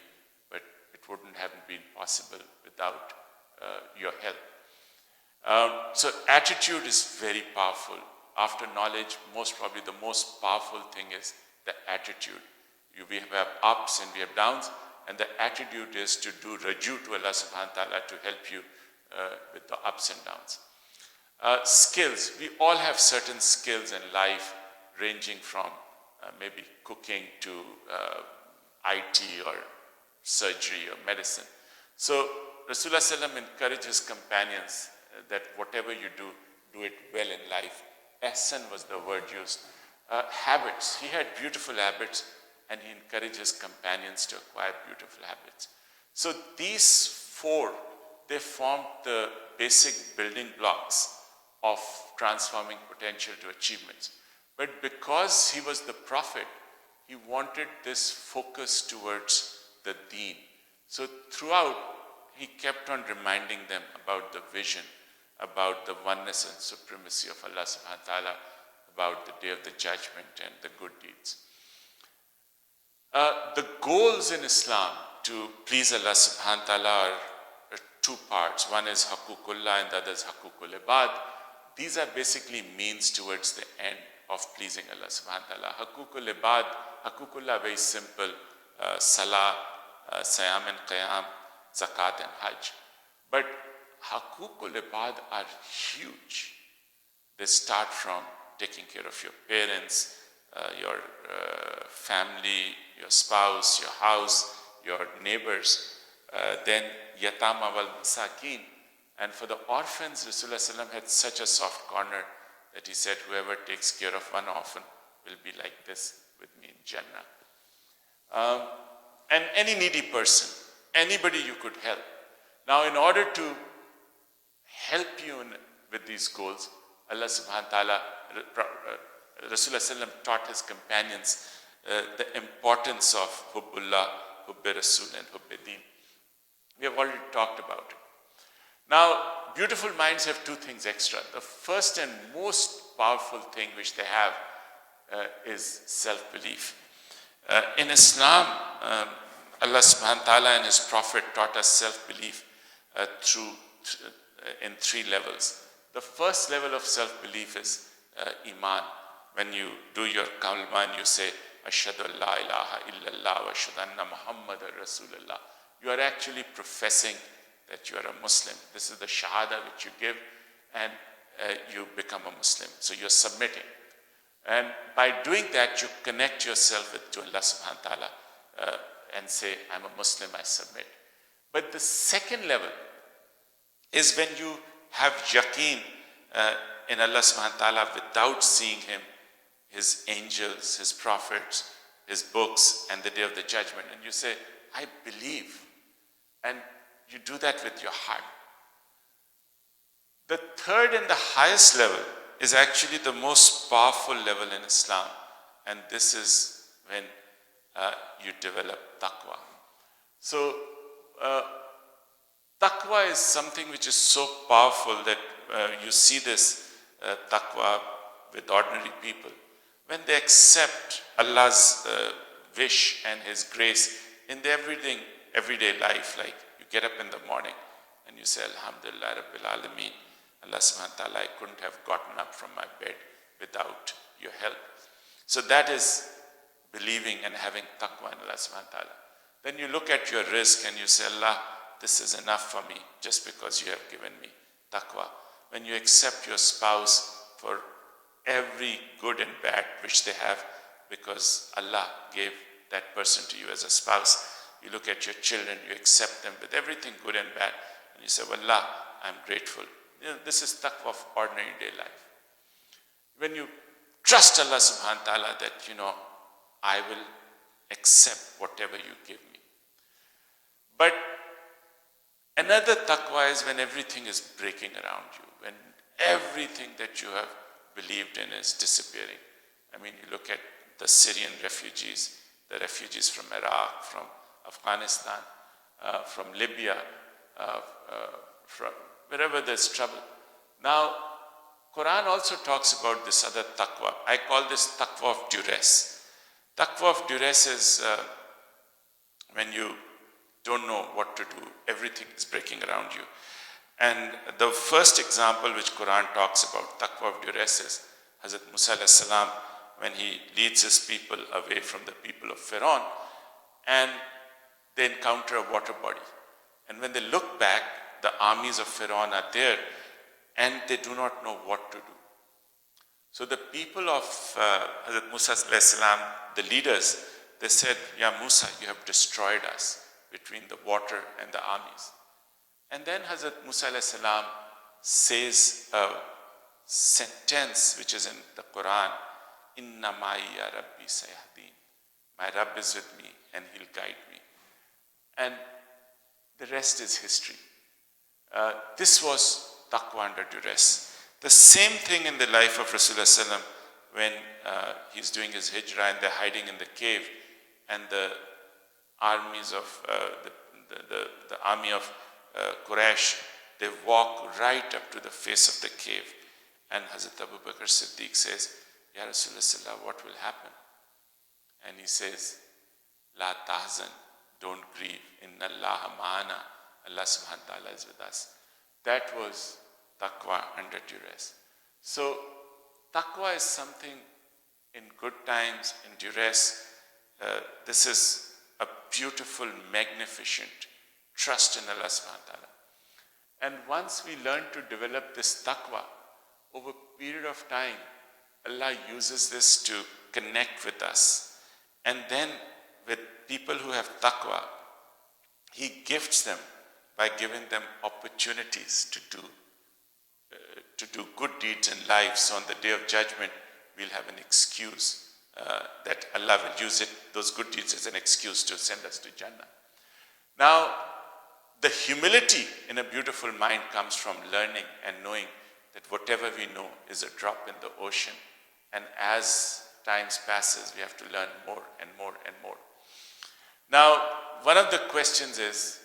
but it wouldn't have been possible without your help. So attitude is very powerful. After knowledge, most probably the most powerful thing is the attitude. We have ups and we have downs, and the attitude is to do raju to Allah subhanahu wa ta'ala to help you with the ups and downs. Skills. We all have certain skills in life, ranging from maybe cooking to IT or surgery or medicine. So Rasulullah ﷺ encouraged his companions that whatever you do, do it well in life. Ahsan was the word used. Habits. He had beautiful habits, and he encouraged his companions to acquire beautiful habits. So these four, they formed the basic building blocks of transforming potential to achievements. But because he was the prophet, he wanted this focus towards the deen. So throughout, he kept on reminding them about the vision, about the oneness and supremacy of Allah subhanahu wa ta'ala, about the day of the judgment and the good deeds. The goals in Islam to please Allah subhanahu wa ta'ala are two parts. One is haququllah and the other is haququl ibad. These are basically means towards the end of pleasing Allah subhanahu wa ta'ala. Haququl ibad, haququllah, very simple, salah, siyam and qiyam, zakat and hajj. But haququl ibad are huge. They start from taking care of your parents, your family, your spouse, your house, your neighbors, then yatama wal masakin. And for the orphans, Rasulullah ﷺ had such a soft corner that he said, whoever takes care of one orphan will be like this with me in Jannah. And any needy person, anybody you could help. Now, in order to help you with these goals, Allah subhanahu wa ta'ala, Rasulullah ﷺ taught his companions the importance of hubbullah, hubbi rasul and hubbi deen. We have already talked about it. Now, beautiful minds have two things extra. The first and most powerful thing which they have is self-belief. In Islam, Allah subhanahu wa ta'ala and his Prophet taught us self-belief in three levels. The first level of self-belief is iman. When you do your kalma and you say, Ashhadu an la ilaha illallah wa ashhadu anna Muhammadar Rasulullah, you are actually professing that you are a Muslim. This is the shahada which you give, and you become a Muslim. So you're submitting. And by doing that, you connect yourself to Allah subhanahu wa ta'ala and say, I'm a Muslim, I submit. But the second level is when you have yaqeen in Allah subhanahu wa ta'ala without seeing him, his angels, his prophets, his books, and the day of the judgment. And you say, I believe. And you do that with your heart. The third and the highest level is actually the most powerful level in Islam. And this is when you develop taqwa. So, taqwa is something which is so powerful that you see this taqwa with ordinary people. When they accept Allah's wish and his grace in their everyday life, like you get up in the morning and you say, Alhamdulillah Rabbil Alameen, Allah subhanahu wa ta'ala, I couldn't have gotten up from my bed without your help. So that is believing and having taqwa in Allah subhanahu wa ta'ala. Then you look at your rizq and you say, Allah, this is enough for me just because you have given me taqwa. When you accept your spouse for every good and bad which they have, because Allah gave that person to you as a spouse. You look at your children, you accept them with everything good and bad, and you say, Wallah, I'm grateful. This is taqwa of ordinary day life. When you trust Allah subhanahu wa ta'ala that, I will accept whatever you give me. But another taqwa is when everything is breaking around you, when everything that you have believed in is disappearing. I mean, you look at the Syrian refugees, the refugees from Iraq, from Afghanistan, from Libya, from wherever there's trouble. Now, Quran also talks about this other taqwa. I call this taqwa of duress. Taqwa of duress is when you don't know what to do, everything is breaking around you. And the first example which Quran talks about, taqwa of duress, is Hazrat Musa alayhi salam, when he leads his people away from the people of Pharaoh, and they encounter a water body. And when they look back, the armies of Pharaoh are there, and they do not know what to do. So the people of Hazrat Musa alayhi salam, the leaders, they said, Ya Musa, you have destroyed us between the water and the armies. And then Hazrat Musa alayhi salam says a sentence which is in the Quran, Inna ma'i ya Rabbi sayahdeen. My Rabb is with me and he'll guide me. And the rest is history. This was taqwa under duress. The same thing in the life of Rasulullah sallam when he's doing his hijrah and they're hiding in the cave, and the armies of the army of Quraysh, they walk right up to the face of the cave, and Hazrat Abu Bakr Siddiq says, Ya Rasulullah, what will happen? And he says, La tahzan, don't grieve, inna Allah ma'ana, Allah subhanahu wa ta'ala is with us. That was taqwa under duress. So taqwa is something in good times, in duress. This is a beautiful, magnificent trust in Allah subhanahu wa ta'ala. And once we learn to develop this taqwa, over a period of time, Allah uses this to connect with us. And then with people who have taqwa, He gifts them by giving them opportunities to do good deeds in life. So on the day of judgment, we'll have an excuse that Allah will use it, those good deeds, as an excuse to send us to Jannah. Now, the humility in a beautiful mind comes from learning and knowing that whatever we know is a drop in the ocean. And as times passes, we have to learn more and more and more. Now, one of the questions is,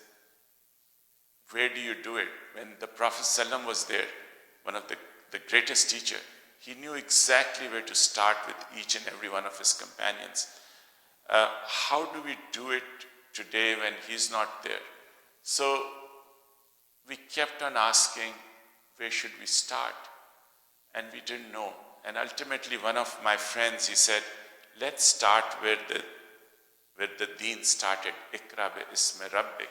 where do you do it? When the Prophet ﷺ was there, one of the greatest teacher, he knew exactly where to start with each and every one of his companions. How do we do it today when he's not there? So we kept on asking, where should we start? And we didn't know. And ultimately, one of my friends, he said, let's start where the deen started. Ikra bi ismi rabbik.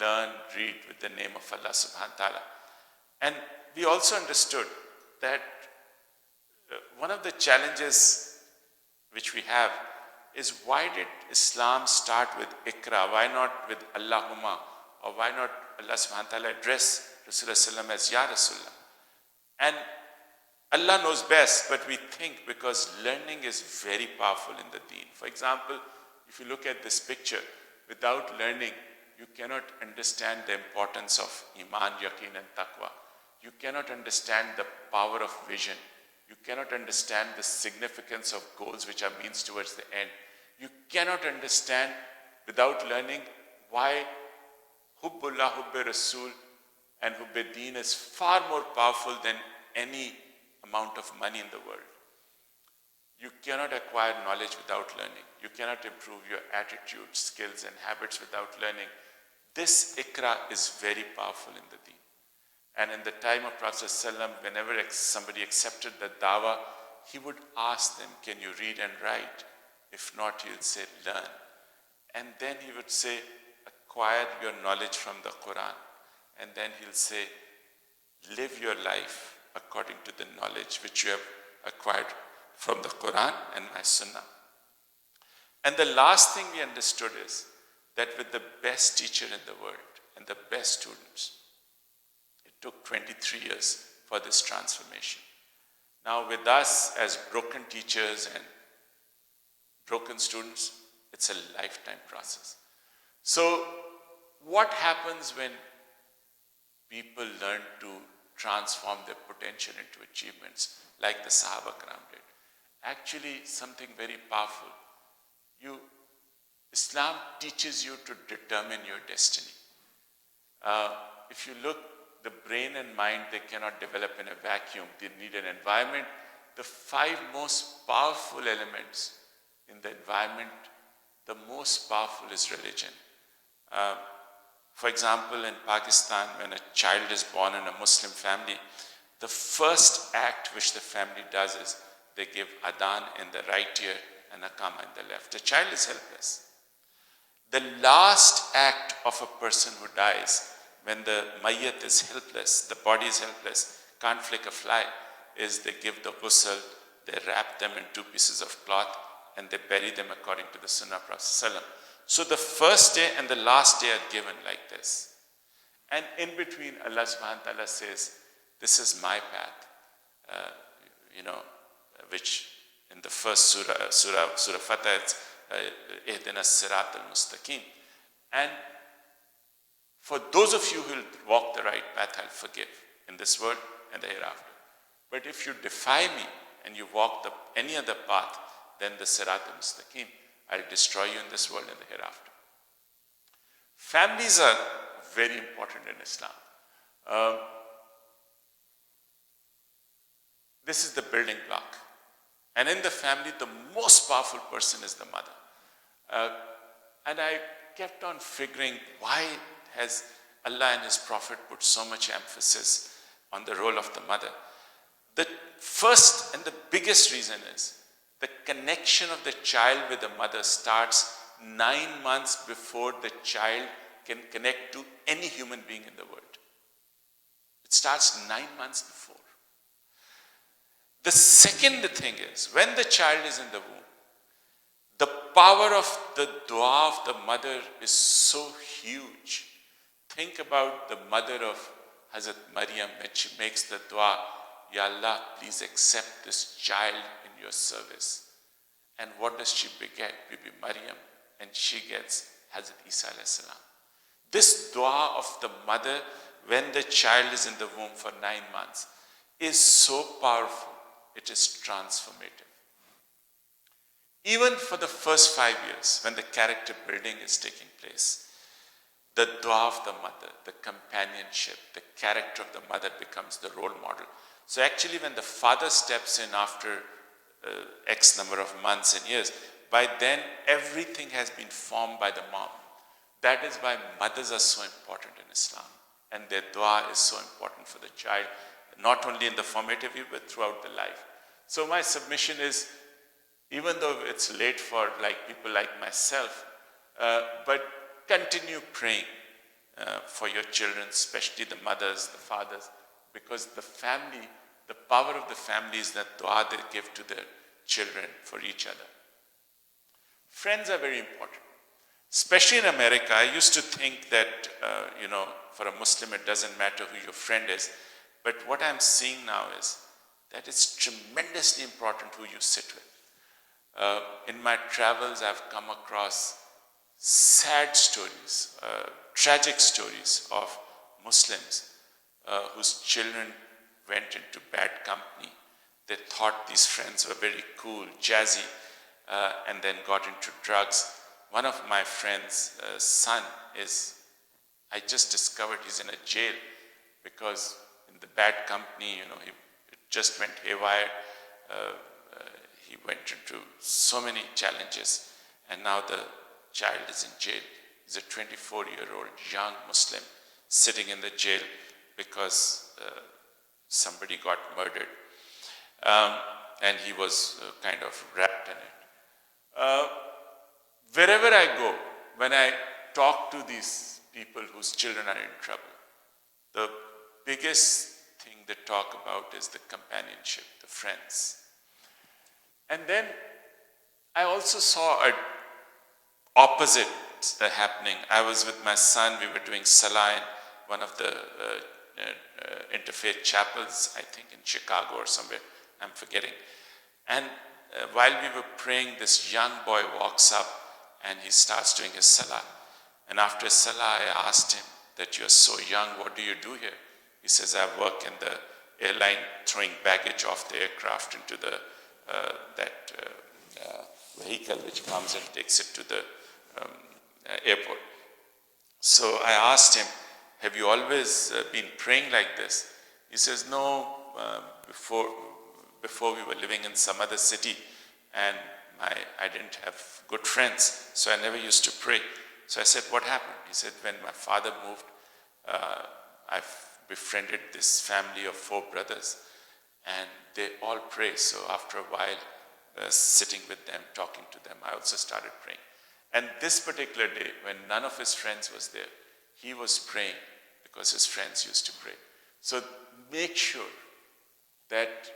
Learn, read with the name of Allah subhanahu wa ta'ala. And we also understood that one of the challenges which we have is, why did Islam start with Ikra? Why not with Allahumma? Or why not Allah subhanahu wa ta'ala address Rasulullah as Ya Rasulullah? And Allah knows best, but we think because learning is very powerful in the deen. For example, if you look at this picture, without learning, you cannot understand the importance of Iman, Yaqeen and Taqwa. You cannot understand the power of vision. You cannot understand the significance of goals which are means towards the end. You cannot understand without learning why Hubbullah, Hubbe Rasul and Hubbe Deen is far more powerful than any amount of money in the world. You cannot acquire knowledge without learning. You cannot improve your attitude, skills and habits without learning. This Ikra is very powerful in the deen. And in the time of Prophet ﷺ, whenever somebody accepted the dawah, he would ask them, can you read and write? If not, he would say, learn. And then he would say, acquire your knowledge from the Quran. And then he'll say, live your life according to the knowledge which you have acquired from the Quran and my Sunnah. And the last thing we understood is that with the best teacher in the world and the best students, it took 23 years for this transformation. Now with us as broken teachers and broken students, it's a lifetime process. So what happens when people learn to transform their potential into achievements like the Sahaba Karam did? Actually, something very powerful. Islam teaches you to determine your destiny. If you look, the brain and mind, they cannot develop in a vacuum. They need an environment. The 5 most powerful elements in the environment, the most powerful is religion. For example, in Pakistan, when a child is born in a Muslim family, the first act which the family does is they give adhan in the right ear and akama in the left. The child is helpless. The last act of a person who dies, when the mayyat is helpless, the body is helpless, can't flick a fly, is they give the ghusl, they wrap them in 2 pieces of cloth, and they bury them according to the Sunnah of Prophet ﷺ. So the first day and the last day are given like this. And in between, Allah subhanahu wa ta'ala says, this is my path. Which in the first Surah Fatah, it's Ihdina Sirat al-Mustaqim. And for those of you who will walk the right path, I'll forgive in this world and the hereafter. But if you defy me and you walk any other path, then the Sirat al-Mustaqim, I'll destroy you in this world and the hereafter. Families are very important in Islam. This is the building block. And in the family, the most powerful person is the mother. And I kept on figuring, why has Allah and His Prophet put so much emphasis on the role of the mother? The first and the biggest reason is the connection of the child with the mother starts 9 months before the child can connect to any human being in the world. It starts 9 months before. The second thing is, when the child is in the womb, the power of the dua of the mother is so huge. Think about the mother of Hazrat Maryum when she makes the dua, Ya Allah, please accept this child in your service. And what does she beget? Bibi Maryam. And she gets Hazrat Isa alayhi salam. This dua of the mother when the child is in the womb for 9 months is so powerful. It is transformative. Even for the first 5 years, when the character building is taking place, the dua of the mother, the companionship, the character of the mother becomes the role model. So actually, when the father steps in after X number of months and years, by then everything has been formed by the mom. That is why mothers are so important in Islam. And their dua is so important for the child, not only in the formative year, but throughout the life. So my submission is, even though it's late for people like myself, but continue praying for your children, especially the mothers, the fathers, because the family, the power of the family is that dua they give to their children for each other. Friends are very important. Especially in America, I used to think that, for a Muslim, it doesn't matter who your friend is. But what I'm seeing now is that it's tremendously important who you sit with. In my travels, I've come across sad stories, tragic stories of Muslims whose children went into bad company. They thought these friends were very cool, jazzy, and then got into drugs. One of my friend's son I just discovered he's in a jail because in the bad company, he just went haywire. He went into so many challenges, and now the child is in jail. He's a 24-year-old young Muslim sitting in the jail because somebody got murdered, and he was kind of wrapped in it. Wherever I go, when I talk to these people whose children are in trouble, the biggest thing they talk about is the companionship, the friends. And then I also saw an opposite happening. I was with my son, we were doing Salah in one of the interfaith chapels, I think in Chicago or somewhere. I'm forgetting. And while we were praying, this young boy walks up and he starts doing his salah. And after salah, I asked him that you're so young, what do you do here? He says, I work in the airline, throwing baggage off the aircraft into the vehicle which comes and takes it to the airport. So I asked him, have you always been praying like this? He says, no, before we were living in some other city and I didn't have good friends, so I never used to pray. So I said, what happened? He said, when my father moved, I've befriended this family of 4 brothers and they all pray. So after a while, sitting with them, talking to them, I also started praying. And this particular day, when none of his friends was there, he was praying because his friends used to pray. So make sure that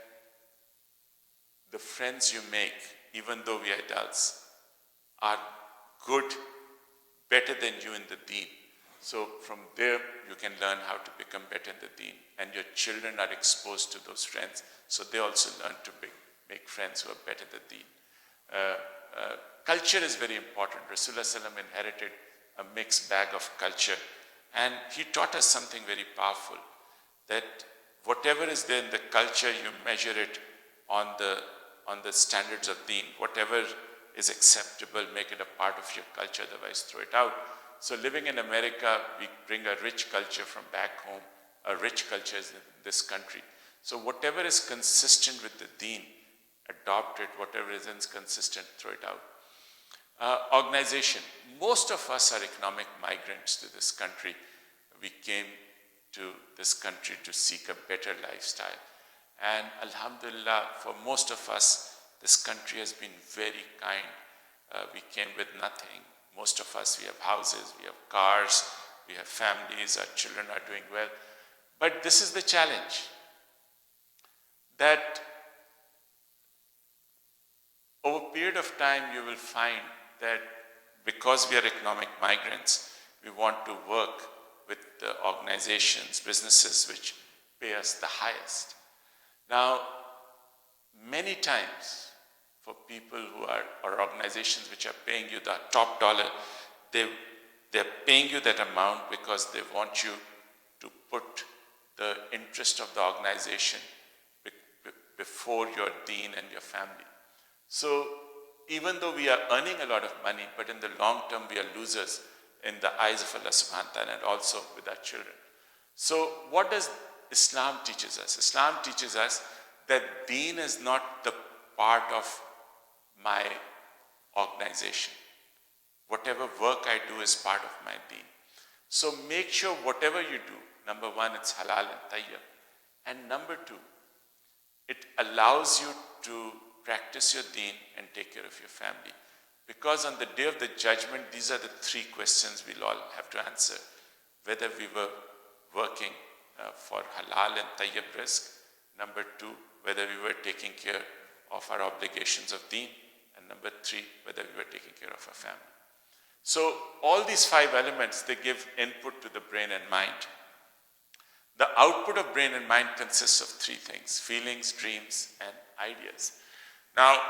the friends you make, even though we are adults, are good, better than you in the deen. So from there, you can learn how to become better in the deen. And your children are exposed to those friends, so they also learn to make friends who are better than the deen. Culture is very important. Rasulullah ﷺ inherited a mixed bag of culture. And he taught us something very powerful, that whatever is there in the culture, you measure it on the standards of deen. Whatever is acceptable, make it a part of your culture, otherwise throw it out. So living in America, we bring a rich culture from back home. A rich culture is in this country. So whatever is consistent with the deen, adopt it. Whatever is inconsistent, throw it out. Organization. Most of us are economic migrants to this country. We came to this country to seek a better lifestyle. And Alhamdulillah, for most of us, this country has been very kind. We came with nothing. Most of us, we have houses, we have cars, we have families, our children are doing well. But this is the challenge, that over a period of time, you will find that because we are economic migrants, we want to work with the organizations, businesses which pay us the highest. Now, many times for people who are, or organizations which are paying you the top dollar, they're paying you that amount because they want you to put the interest of the organization before your deen and your family. So even though we are earning a lot of money, but in the long term we are losers in the eyes of Allah subhanahu wa ta'ala and also with our children. So what does Islam teaches us? Islam teaches us that deen is not the part of my organization. Whatever work I do is part of my deen. So make sure whatever you do, number one, it's halal and tayyib. And number two, it allows you to practice your deen and take care of your family. Because on the day of the judgment, these are the 3 questions we'll all have to answer. Whether we were working for halal and tayyib rizq. Number 2, whether we were taking care of our obligations of deen. And number 3, whether we were taking care of our family. So all these 5 elements, they give input to the brain and mind. The output of brain and mind consists of 3 things: feelings, dreams, and ideas. Now,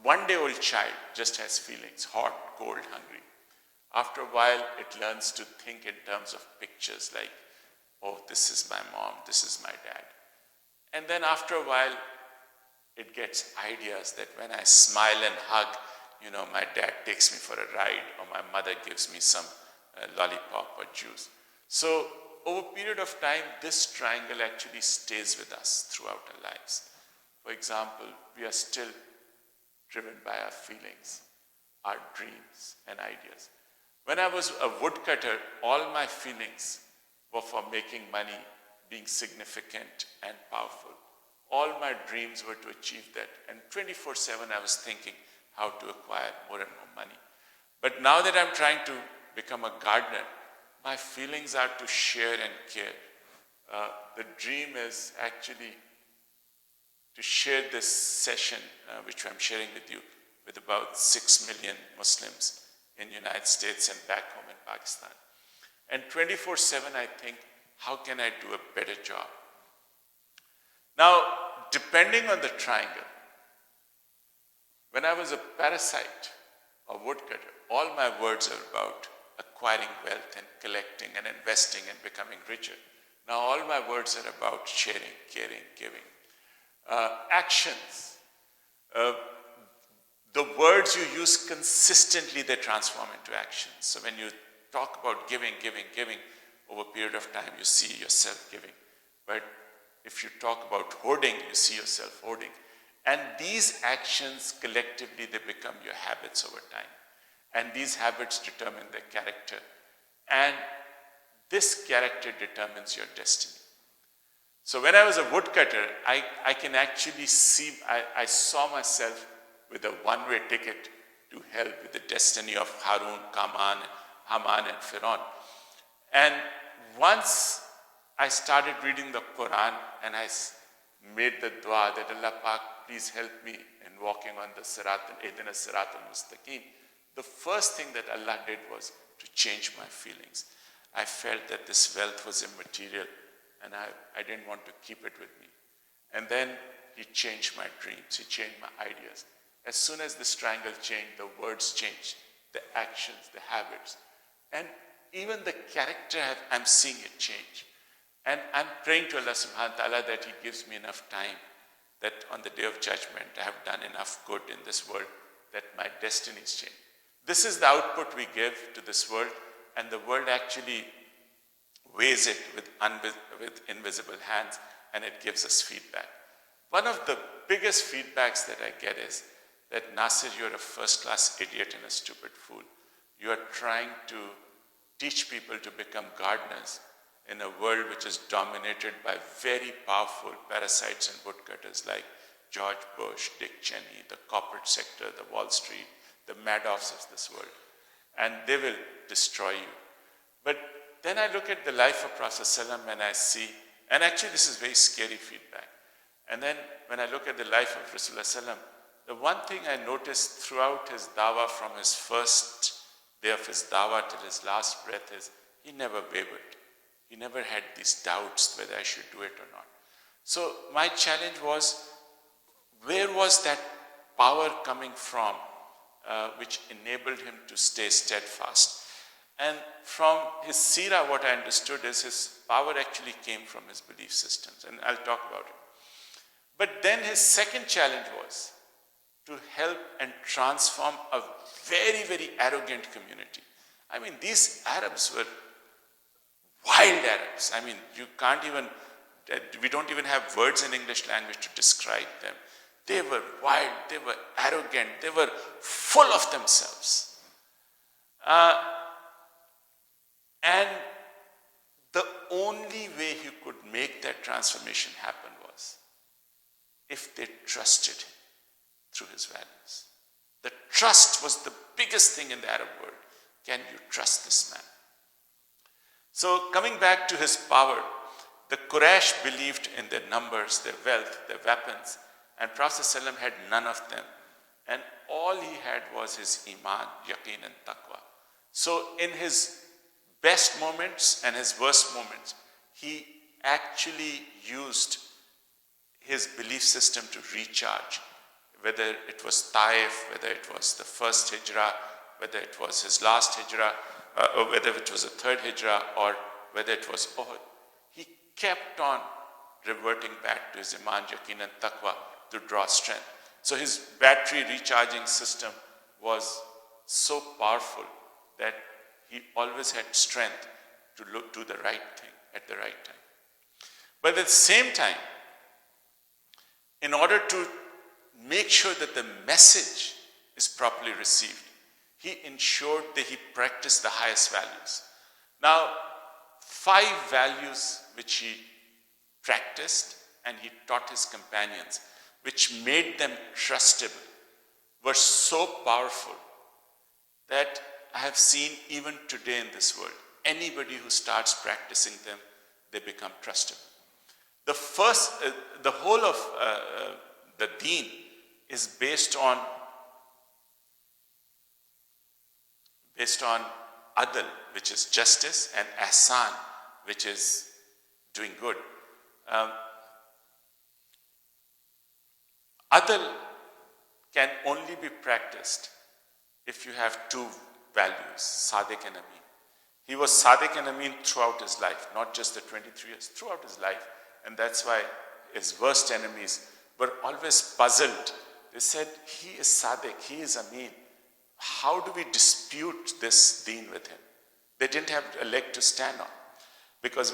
1-day-old child just has feelings: hot, cold, hungry. After a while, it learns to think in terms of pictures like, oh, this is my mom, this is my dad. And then after a while, it gets ideas that when I smile and hug, my dad takes me for a ride, or my mother gives me some lollipop or juice. So over a period of time, this triangle actually stays with us throughout our lives. For example, we are still driven by our feelings, our dreams and ideas. When I was a woodcutter, all my feelings were for making money, being significant and powerful. All my dreams were to achieve that. And 24/7 I was thinking how to acquire more and more money. But now that I'm trying to become a gardener, my feelings are to share and care. The dream is actually to share this session, which I'm sharing with you, with about 6 million Muslims in the United States and back home in Pakistan. And 24/7 I think, how can I do a better job? Now, depending on the triangle, when I was a parasite or woodcutter, all my words are about acquiring wealth and collecting and investing and becoming richer. Now all my words are about sharing, caring, giving. Actions. The words you use consistently, they transform into actions. So when you talk about giving, over a period of time, you see yourself giving. But if you talk about hoarding, you see yourself hoarding. And these actions collectively, they become your habits over time. And these habits determine their character. And this character determines your destiny. So when I was a woodcutter, I can actually see, I saw myself with a one-way ticket to hell with the destiny of Harun, Haman, and Pharaoh. And once I started reading the Quran and I made the dua that Allah Pak, please help me in walking on the Sirat al-Mustaqim, the first thing that Allah did was to change my feelings. I felt that this wealth was immaterial and I didn't want to keep it with me. And then He changed my dreams, He changed my ideas. As soon as this triangle changed, the words changed, the actions, the habits, and even the character, I'm seeing it change. And I'm praying to Allah subhanahu wa ta'ala that He gives me enough time, that on the day of judgment I have done enough good in this world that my destinies change. This is the output we give to this world, and the world actually weighs it with invisible hands, and it gives us feedback. One of the biggest feedbacks that I get is that, Nasir, you're a first-class idiot and a stupid fool. You are trying to teach people to become gardeners in a world which is dominated by very powerful parasites and woodcutters like George Bush, Dick Cheney, the corporate sector, the Wall Street, the Madoffs of this world. And they will destroy you. But then I look at the life of Prophet ﷺ and I see, and actually this is very scary feedback. And then when I look at the life of Rasulullah ﷺ, the one thing I noticed throughout his dawah, from his first day of his dawah till his last breath, is he never wavered. He never had these doubts whether I should do it or not. So my challenge was, where was that power coming from which enabled him to stay steadfast? And from his seerah, what I understood is his power actually came from his belief systems, and I'll talk about it. But then his second challenge was to help and transform a very, very arrogant community. I mean, these Arabs were wild Arabs. I mean, you can't even, we don't even have words in English language to describe them. They were wild, they were arrogant, they were full of themselves. And the only way he could make that transformation happen was if they trusted him through his values. The trust was the biggest thing in the Arab world. Can you trust this man? So coming back to his power, the Quraysh believed in their numbers, their wealth, their weapons, and Prophet ﷺ had none of them. And all he had was his iman, yaqeen, and taqwa. So in his best moments and his worst moments, he actually used his belief system to recharge. Whether it was Taif, whether it was the first hijrah, whether it was his last hijrah, or whether it was a third hijrah, or whether it was Uhud, he kept on reverting back to his iman, yaqeen, and taqwa to draw strength. So his battery recharging system was so powerful that he always had strength to do the right thing at the right time. But at the same time, in order to make sure that the message is properly received, he ensured that he practiced the highest values. Now, 5 values which he practiced and he taught his companions, which made them trustable, were so powerful that I have seen even today in this world, anybody who starts practicing them, they become trustable. The first, the whole of the deen is based on adl, which is justice, and ahsan, which is doing good. Adl can only be practiced if you have two values, Sadiq and Amin. He was Sadiq and Amin throughout his life, not just the 23 years, throughout his life. And that's why his worst enemies were always puzzled. They said, he is Sadiq, he is Amin. How do we dispute this deen with him? They didn't have a leg to stand on. Because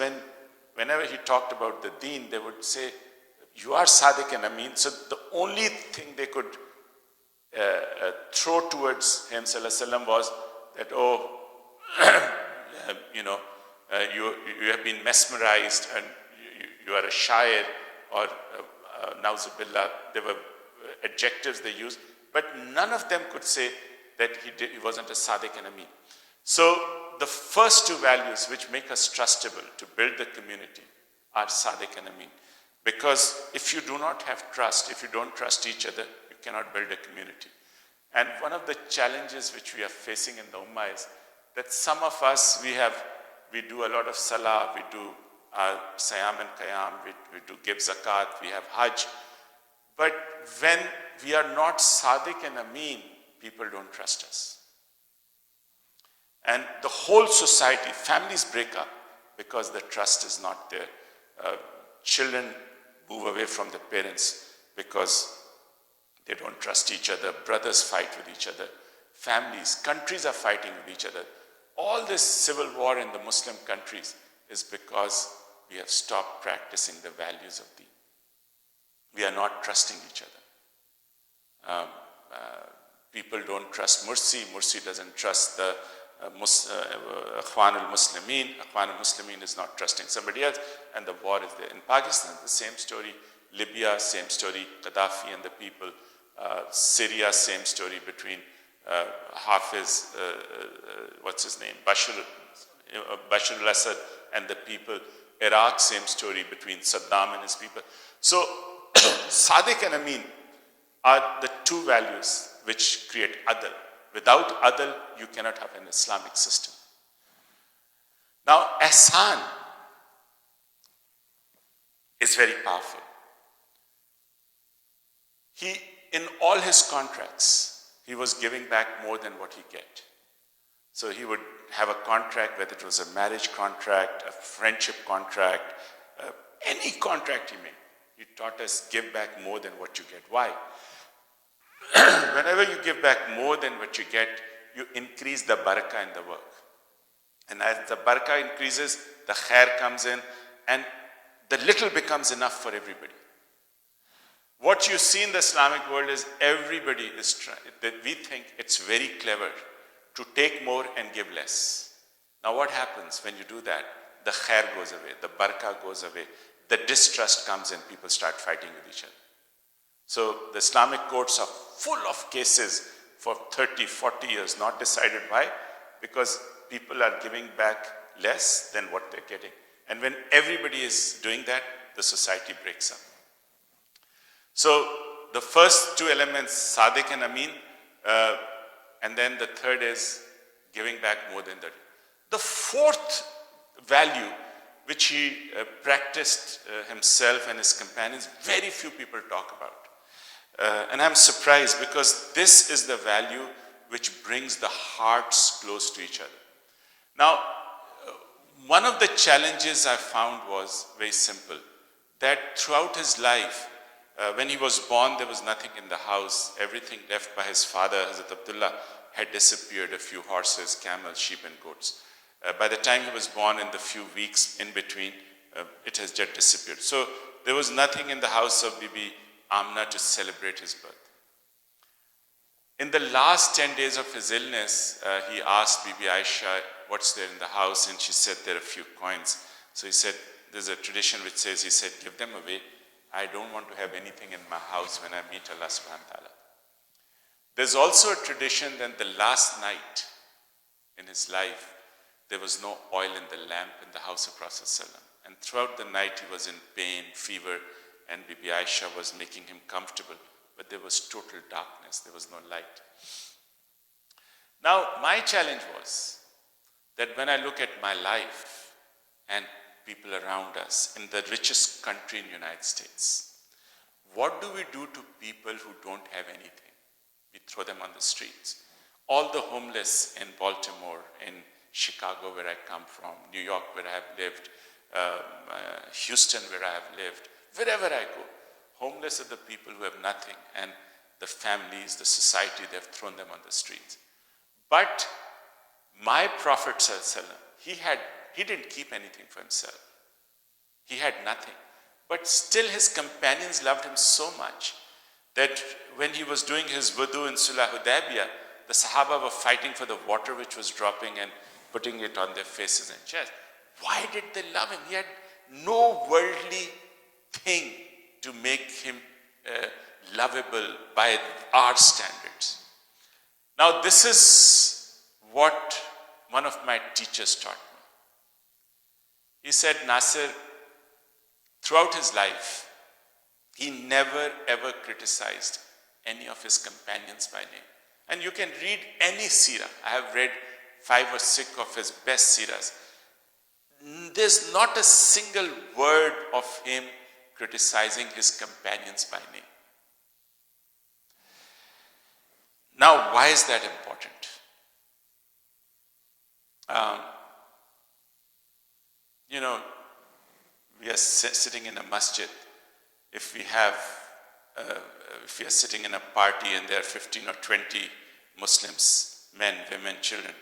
whenever he talked about the deen, they would say, you are Sadiq and Amin. So the only thing they could throw towards him, sallallahu alaihi wasallam, was that, oh, you have been mesmerized and you are a shair, or nauzubillah, there were adjectives they used, but none of them could say that he wasn't a Sadiq and Amin. So the first two values which make us trustable to build the community are Sadiq and Amin. Because if you do not have trust, if you don't trust each other, you cannot build a community. And one of the challenges which we are facing in the Ummah is that some of us, we do a lot of salah, we do Sayam and Qiyam, we do give zakat, we have Hajj. But when we are not Sadiq and Amin, people don't trust us. And the whole society, families break up because the trust is not there. Children move away from the parents because they don't trust each other. Brothers fight with each other. Families, countries are fighting with each other. All this civil war in the Muslim countries is because we have stopped practicing the values of deen. We are not trusting each other. People don't trust Mursi. Mursi doesn't trust the Akhwan al-Muslimin. Akhwan al-Muslimin is not trusting somebody else, and the war is there. In Pakistan, the same story. Libya, same story. Gaddafi and the people. Syria, same story between Hafiz, what's his name? Bashar al-Assad and the people. Iraq, same story between Saddam and his people. So, Sadiq and Amin are the two values which create adl. Without adl, you cannot have an Islamic system. Now, ihsan is very powerful. In all his contracts, he was giving back more than what he get. So he would have a contract, whether it was a marriage contract, a friendship contract, any contract he made. He taught us, give back more than what you get. Why? Whenever you give back more than what you get, you increase the barakah in the work. And as the barakah increases, the khair comes in, and the little becomes enough for everybody. What you see in the Islamic world is everybody is trying, that we think it's very clever to take more and give less. Now what happens when you do that? The khair goes away, the barakah goes away, the distrust comes in, people start fighting with each other. So the Islamic courts are full of cases for 30, 40 years, not decided why, because people are giving back less than what they're getting. And when everybody is doing that, the society breaks up. So the first two elements, Sadiq and Amin, and then the third is giving back more than that. The fourth value, which he practiced himself and his companions, very few people talk about. And I'm surprised because this is the value which brings the hearts close to each other. Now, one of the challenges I found was very simple, that throughout his life, when he was born, there was nothing in the house. Everything left by his father, Hazrat Abdullah, had disappeared. A few horses, camels, sheep and goats. By the time he was born, in the few weeks in between, it has just disappeared. So there was nothing in the house of Bibi Amna to celebrate his birth. In the last 10 days of his illness, he asked Bibi Aisha, what's there in the house? And she said, there are a few coins. So he said, there's a tradition which says, he said, give them away. I don't want to have anything in my house when I meet Allah subhanahu wa ta'ala. There's also a tradition that the last night in his life, there was no oil in the lamp in the house of Prophet ﷺ. And throughout the night, he was in pain, fever, and Bibi Aisha was making him comfortable. But there was total darkness. There was no light. Now, my challenge was that when I look at my life and people around us in the richest country in the United States, what do we do to people who don't have anything? We throw them on the streets. All the homeless in Baltimore, in Chicago, where I come from, New York, where I have lived, Houston, where I have lived, wherever I go, homeless are the people who have nothing, and the families, the society, they have thrown them on the streets. But my Prophet ﷺ, he didn't keep anything for himself. He had nothing. But still his companions loved him so much that when he was doing his wudu in Sulh Hudaybiyah, the Sahaba were fighting for the water which was dropping and putting it on their faces and chests. Why did they love him? He had no worldly thing to make him lovable by our standards. Now this is what one of my teachers taught me. He said, Nasir, throughout his life, he never ever criticized any of his companions by name. And you can read any seerah. I have read 5 or 6 of his best seerahs. There's not a single word of him criticizing his companions by name. Now, why is that important? We are sitting in a masjid. If we are sitting in a party and there are 15 or 20 Muslims, men, women, children,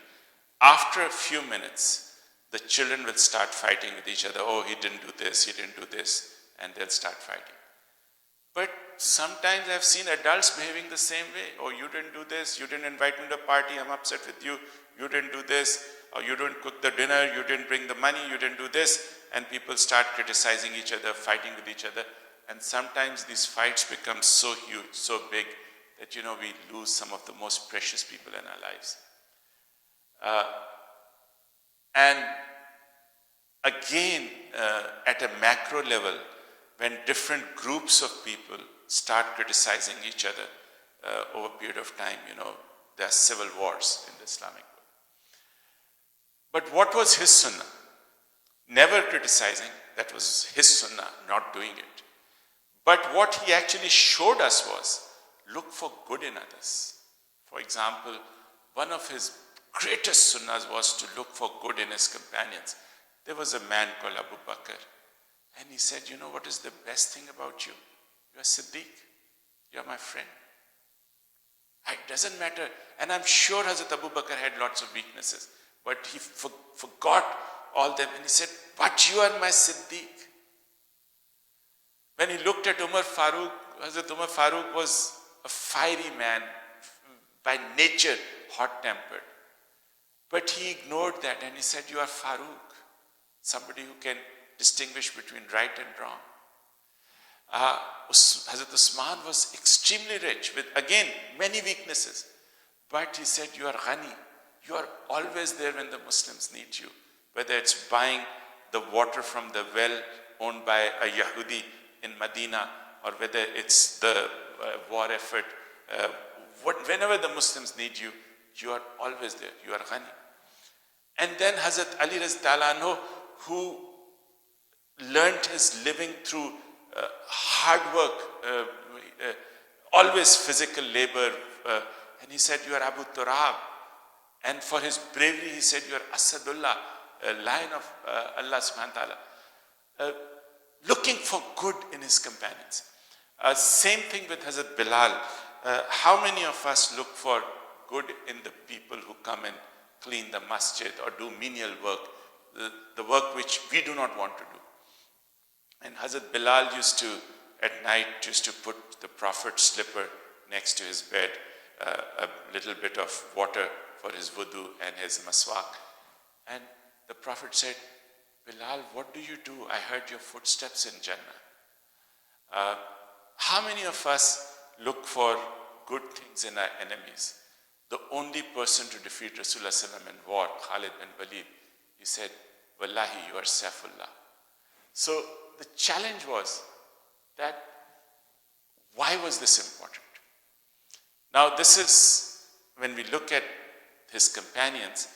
after a few minutes, the children will start fighting with each other. Oh, he didn't do this, and they'll start fighting. But sometimes I've seen adults behaving the same way. Oh, you didn't do this, you didn't invite me to a party, I'm upset with you, you didn't do this, or you didn't cook the dinner, you didn't bring the money, you didn't do this, and people start criticizing each other, fighting with each other. And sometimes these fights become so huge, so big, that we lose some of the most precious people in our lives. And again, at a macro level, when different groups of people start criticizing each other over a period of time, there are civil wars in the Islamic world. But what was his sunnah? Never criticizing, that was his sunnah, not doing it. But what he actually showed us was, look for good in others. For example, one of his greatest sunnahs was to look for good in his companions. There was a man called Abu Bakr, and he said, what is the best thing about you? You are Siddiq. You are my friend. It doesn't matter. And I'm sure Hazrat Abu Bakr had lots of weaknesses, but he forgot all them, and he said, but you are my Siddiq. When he looked at Umar Farooq, Hazrat Umar Farooq was a fiery man, by nature hot-tempered. But he ignored that and he said, you are Farooq, somebody who can distinguish between right and wrong. Hazrat Usman was extremely rich with, again, many weaknesses. But he said, you are Ghani. You are always there when the Muslims need you. Whether it's buying the water from the well owned by a Yahudi in Medina, or whether it's the war effort, whenever the Muslims need you, you are always there. You are Ghani. And then Hazrat Ali Radhiyallahu Anhu, who learnt his living through hard work, always physical labor, and he said, you are Abu Turab. And for his bravery, he said, you are Asadullah, a lion of Allah subhanahu wa ta'ala. Looking for good in his companions. Same thing with Hazrat Bilal. How many of us look for good in the people who come and clean the masjid or do menial work, the work which we do not want to do? And Hazrat Bilal used to, at night, used to put the Prophet's slipper next to his bed, a little bit of water for his wudu and his maswak. And the Prophet said, Bilal, what do you do? I heard your footsteps in Jannah. How many of us look for good things in our enemies? The only person to defeat Rasulullah sallam in war, Khalid bin Walid, he said, Wallahi, you are Saifullah. So the challenge was that, why was this important? Now this is, when we look at his companions,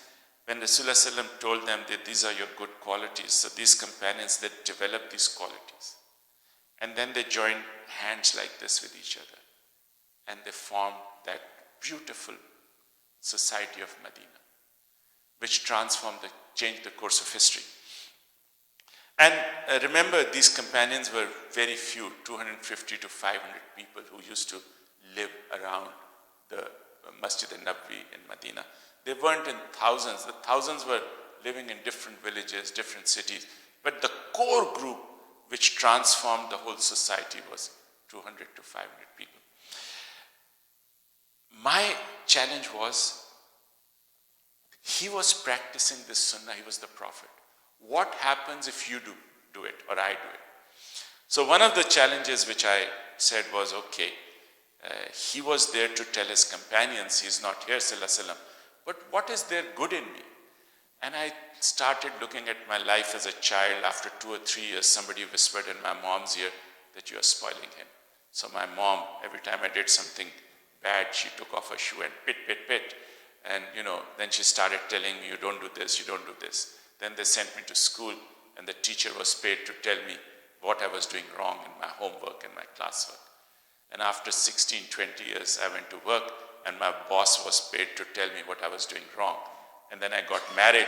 when Rasulullah sallam told them that these are your good qualities, so these companions that develop these qualities. And then they joined hands like this with each other. And they formed that beautiful society of Medina, which changed the course of history. And remember, these companions were very few, 250 to 500 people who used to live around the Masjid al-Nabawi in Medina. They weren't in thousands. The thousands were living in different villages, different cities. But the core group which transformed the whole society was 200 to 500 people. My challenge was, he was practicing this sunnah, he was the prophet. What happens if you do it or I do it? So one of the challenges which I said was, okay, he was there to tell his companions, he's not here, sallallahu alaihi wasallam, but what is there good in me? And I started looking at my life as a child. After 2 or 3 years, somebody whispered in my mom's ear that you are spoiling him. So my mom, every time I did something bad, she took off her shoe and pit. And then she started telling me, you don't do this, you don't do this. Then they sent me to school, and the teacher was paid to tell me what I was doing wrong in my homework and my classwork. And after 16, 20 years, I went to work, and my boss was paid to tell me what I was doing wrong. And then I got married,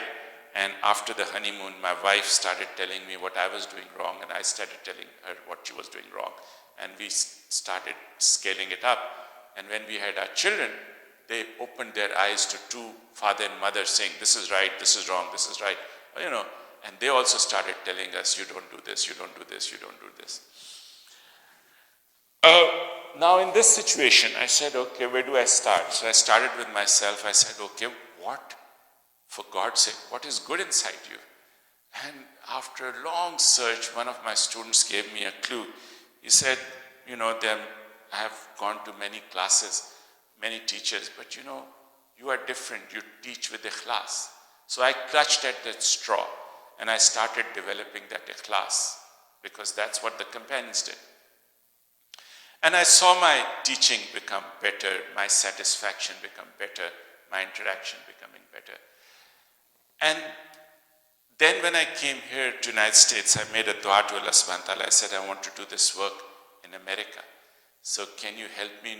and after the honeymoon, my wife started telling me what I was doing wrong, and I started telling her what she was doing wrong. And we started scaling it up. And when we had our children, they opened their eyes to two, father and mother, saying, this is right, this is wrong, this is right. And they also started telling us, you don't do this, you don't do this, you don't do this. Now in this situation, I said, okay, where do I start? So I started with myself. I said, okay, what, for God's sake, what is good inside you? And after a long search, one of my students gave me a clue. He said, I have gone to many classes, many teachers, but you are different. You teach with ikhlas. So I clutched at that straw, and I started developing that ikhlas, because that's what the companions did. And I saw my teaching become better, my satisfaction become better, my interaction becoming better. And then when I came here to United States, I made a dua to Allah subhanahu wa ta'ala. I said, I want to do this work in America. So can you help me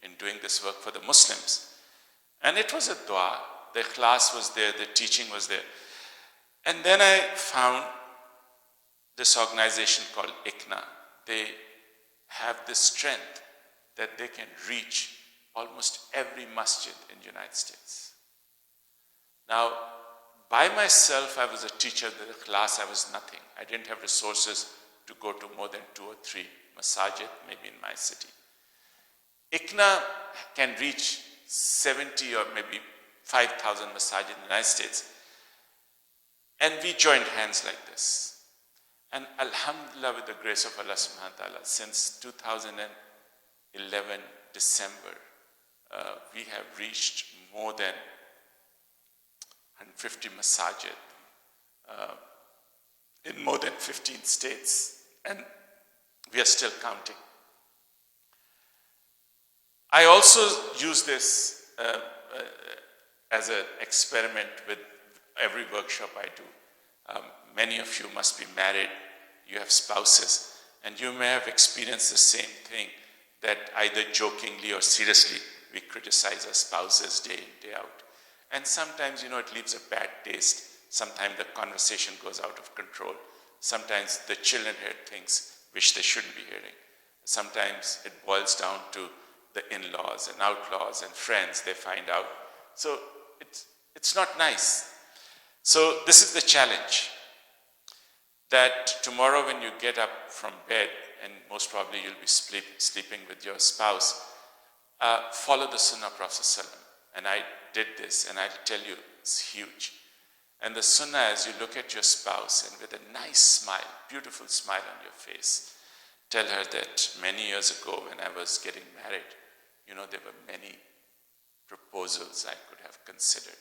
in doing this work for the Muslims? And it was a dua. The class was there, the teaching was there. And then I found this organization called ICNA. They have this strength that they can reach almost every masjid in the United States. Now, by myself, I was a teacher of the class. I was nothing. I didn't have resources to go to more than 2 or 3 masajid, maybe in my city. ICNA can reach 70 or maybe 5,000 masajid in the United States. And we joined hands like this. And alhamdulillah, with the grace of Allah subhanahu wa ta'ala, since 2011 December, we have reached more than 150 masajid in more than 15 states, and we are still counting. I also use this as an experiment with every workshop I do. Many of you must be married, you have spouses, and you may have experienced the same thing, that either jokingly or seriously we criticize our spouses day in, day out. And sometimes, it leaves a bad taste. Sometimes the conversation goes out of control. Sometimes the children hear things which they shouldn't be hearing. Sometimes it boils down to the in-laws and outlaws and friends they find out. So it's not nice. So this is the challenge, that tomorrow when you get up from bed, and most probably you'll be sleeping with your spouse, follow the Sunnah of Prophet ﷺ. And I did this, and I'll tell you, it's huge. And the Sunnah, as you look at your spouse, and with a nice smile, beautiful smile on your face, tell her that many years ago when I was getting married, there were many proposals I could have considered.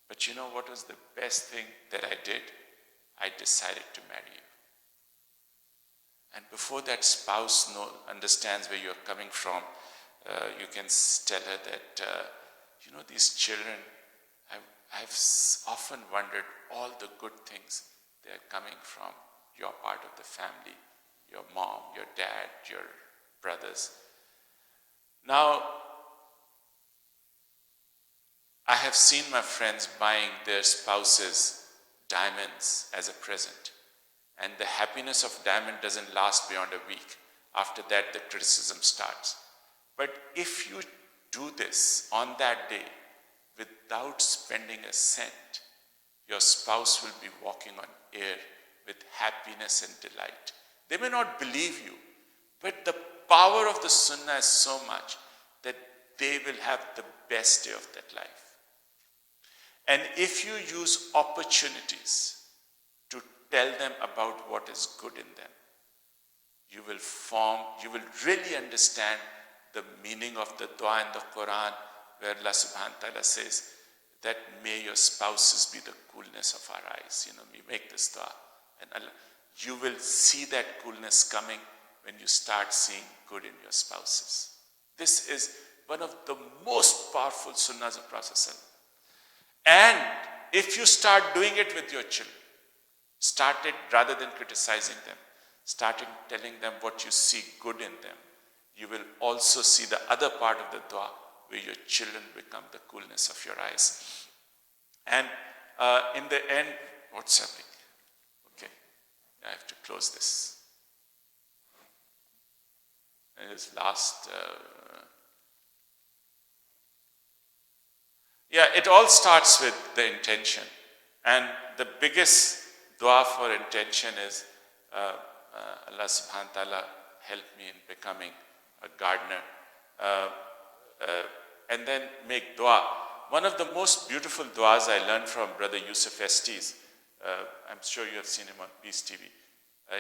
But what was the best thing that I did? I decided to marry you. And before that spouse understands where you're coming from, you can tell her that, these children, I've often wondered all the good things they're coming from your part of the family. your mom, your dad, your brothers. Now, I have seen my friends buying their spouses diamonds as a present. And the happiness of diamond doesn't last beyond a week. After that, the criticism starts. But if you do this on that day without spending a cent, your spouse will be walking on air with happiness and delight. They may not believe you, but the power of the sunnah is so much that they will have the best day of their life. And if you use opportunities to tell them about what is good in them, you will really understand the meaning of the dua in the Quran, where Allah subhanahu wa ta'ala says that may your spouses be the coolness of our eyes. We make this dua. And Allah, you will see that coolness coming when you start seeing good in your spouses. This is one of the most powerful sunnahs of Prophet ﷺ. And if you start doing it with your children, start it rather than criticizing them, starting telling them what you see good in them, you will also see the other part of the dua where your children become the coolness of your eyes. And in the end, what's happening? Okay, I have to close this. And this last... it all starts with the intention. And the biggest dua for intention is, Allah subhanahu wa ta'ala help me in becoming a gardener. And then make dua. One of the most beautiful duas I learned from Brother Yusuf Estes, I'm sure you have seen him on Peace TV.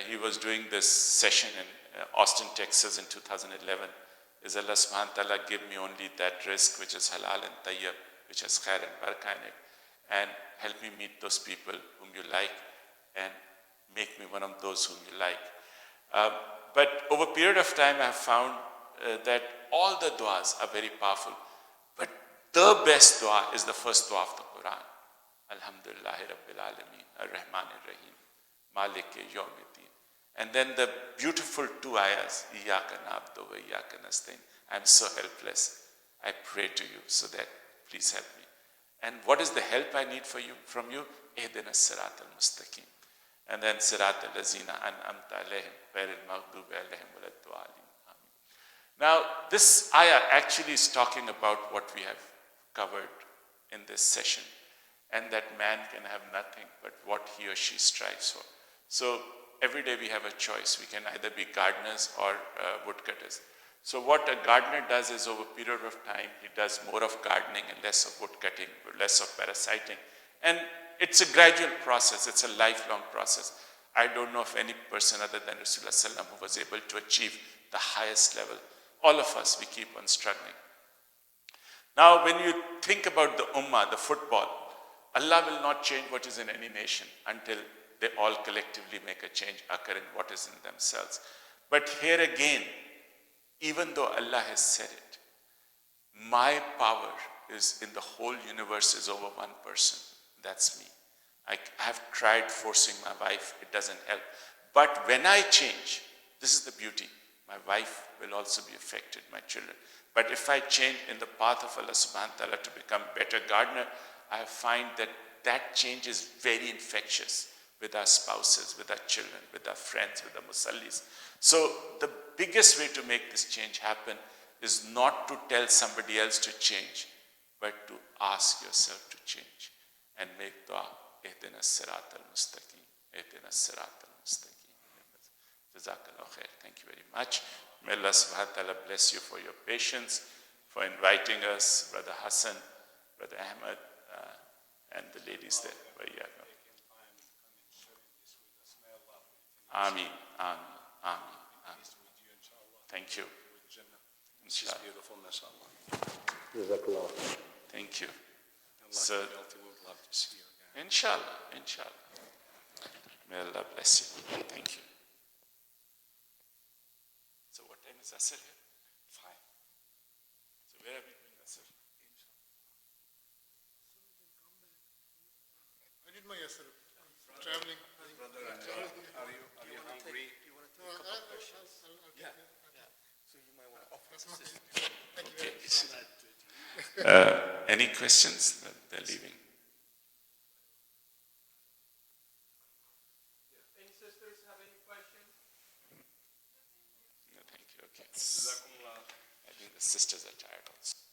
He was doing this session in Austin, Texas in 2011. Is Allah subhanahu wa ta'ala give me only that rizq which is halal and tayyib, which has khair and barakah in it, and help me meet those people whom you like and make me one of those whom you like. But over a period of time, I have found that all the duas are very powerful. But the best dua is the first dua of the Quran. Alhamdulillahi Rabbil Alameen, Ar-Rahman Ar-Rahim, Malik Yawmiddin. And then the beautiful two ayahs, Iyaka na'budu wa Iyaka nasta'in. I'm so helpless. I pray to you so that please help me. And what is the help I need from you? Ihdina as-sirat al-mustaqim. And then sirat al-lazina an'amta alayhim ghayril maghdubi alayhim waladdallin. Now, this ayah actually is talking about what we have covered in this session, and that man can have nothing but what he or she strives for. So every day we have a choice. We can either be gardeners or woodcutters. So what a gardener does is, over a period of time, he does more of gardening and less of woodcutting, less of parasiting. And it's a gradual process. It's a lifelong process. I don't know of any person other than Rasulullah Sallam who was able to achieve the highest level. All of us, we keep on struggling. Now, when you think about the ummah, the football, Allah will not change what is in any nation until they all collectively make a change occur in what is in themselves. But here again, even though Allah has said it, my power is in the whole universe is over one person. That's me. I have tried forcing my wife. It doesn't help. But when I change, this is the beauty. My wife will also be affected, my children. But if I change in the path of Allah subhanahu wa ta'ala to become a better gardener, I find that that change is very infectious with our spouses, with our children, with our friends, with the musallis. So the biggest way to make this change happen is not to tell somebody else to change, but to ask yourself to change and make dua. Ihdina as-sirat al-mustaqim. Ihdina as-sirat al-mustaqim. Jazakallah khair. Thank you very much. May Allah subhanahu wa ta'ala bless you for your patience, for inviting us, Brother Hassan, Brother Ahmed, and the ladies there. Ameen, ameen, ameen, ameen. Thank you. Inshallah. Beautiful, mashallah. Thank you. So, we would love to see you again. Inshallah, inshallah. May Allah bless you. Thank you. So what time is Asr here? 5. So where are we doing Asr? I did my Asr. Traveling. Brother, are you hungry? No, Any questions? They're leaving. Any sisters have any questions? No, thank you. Okay. I think the sisters are tired also.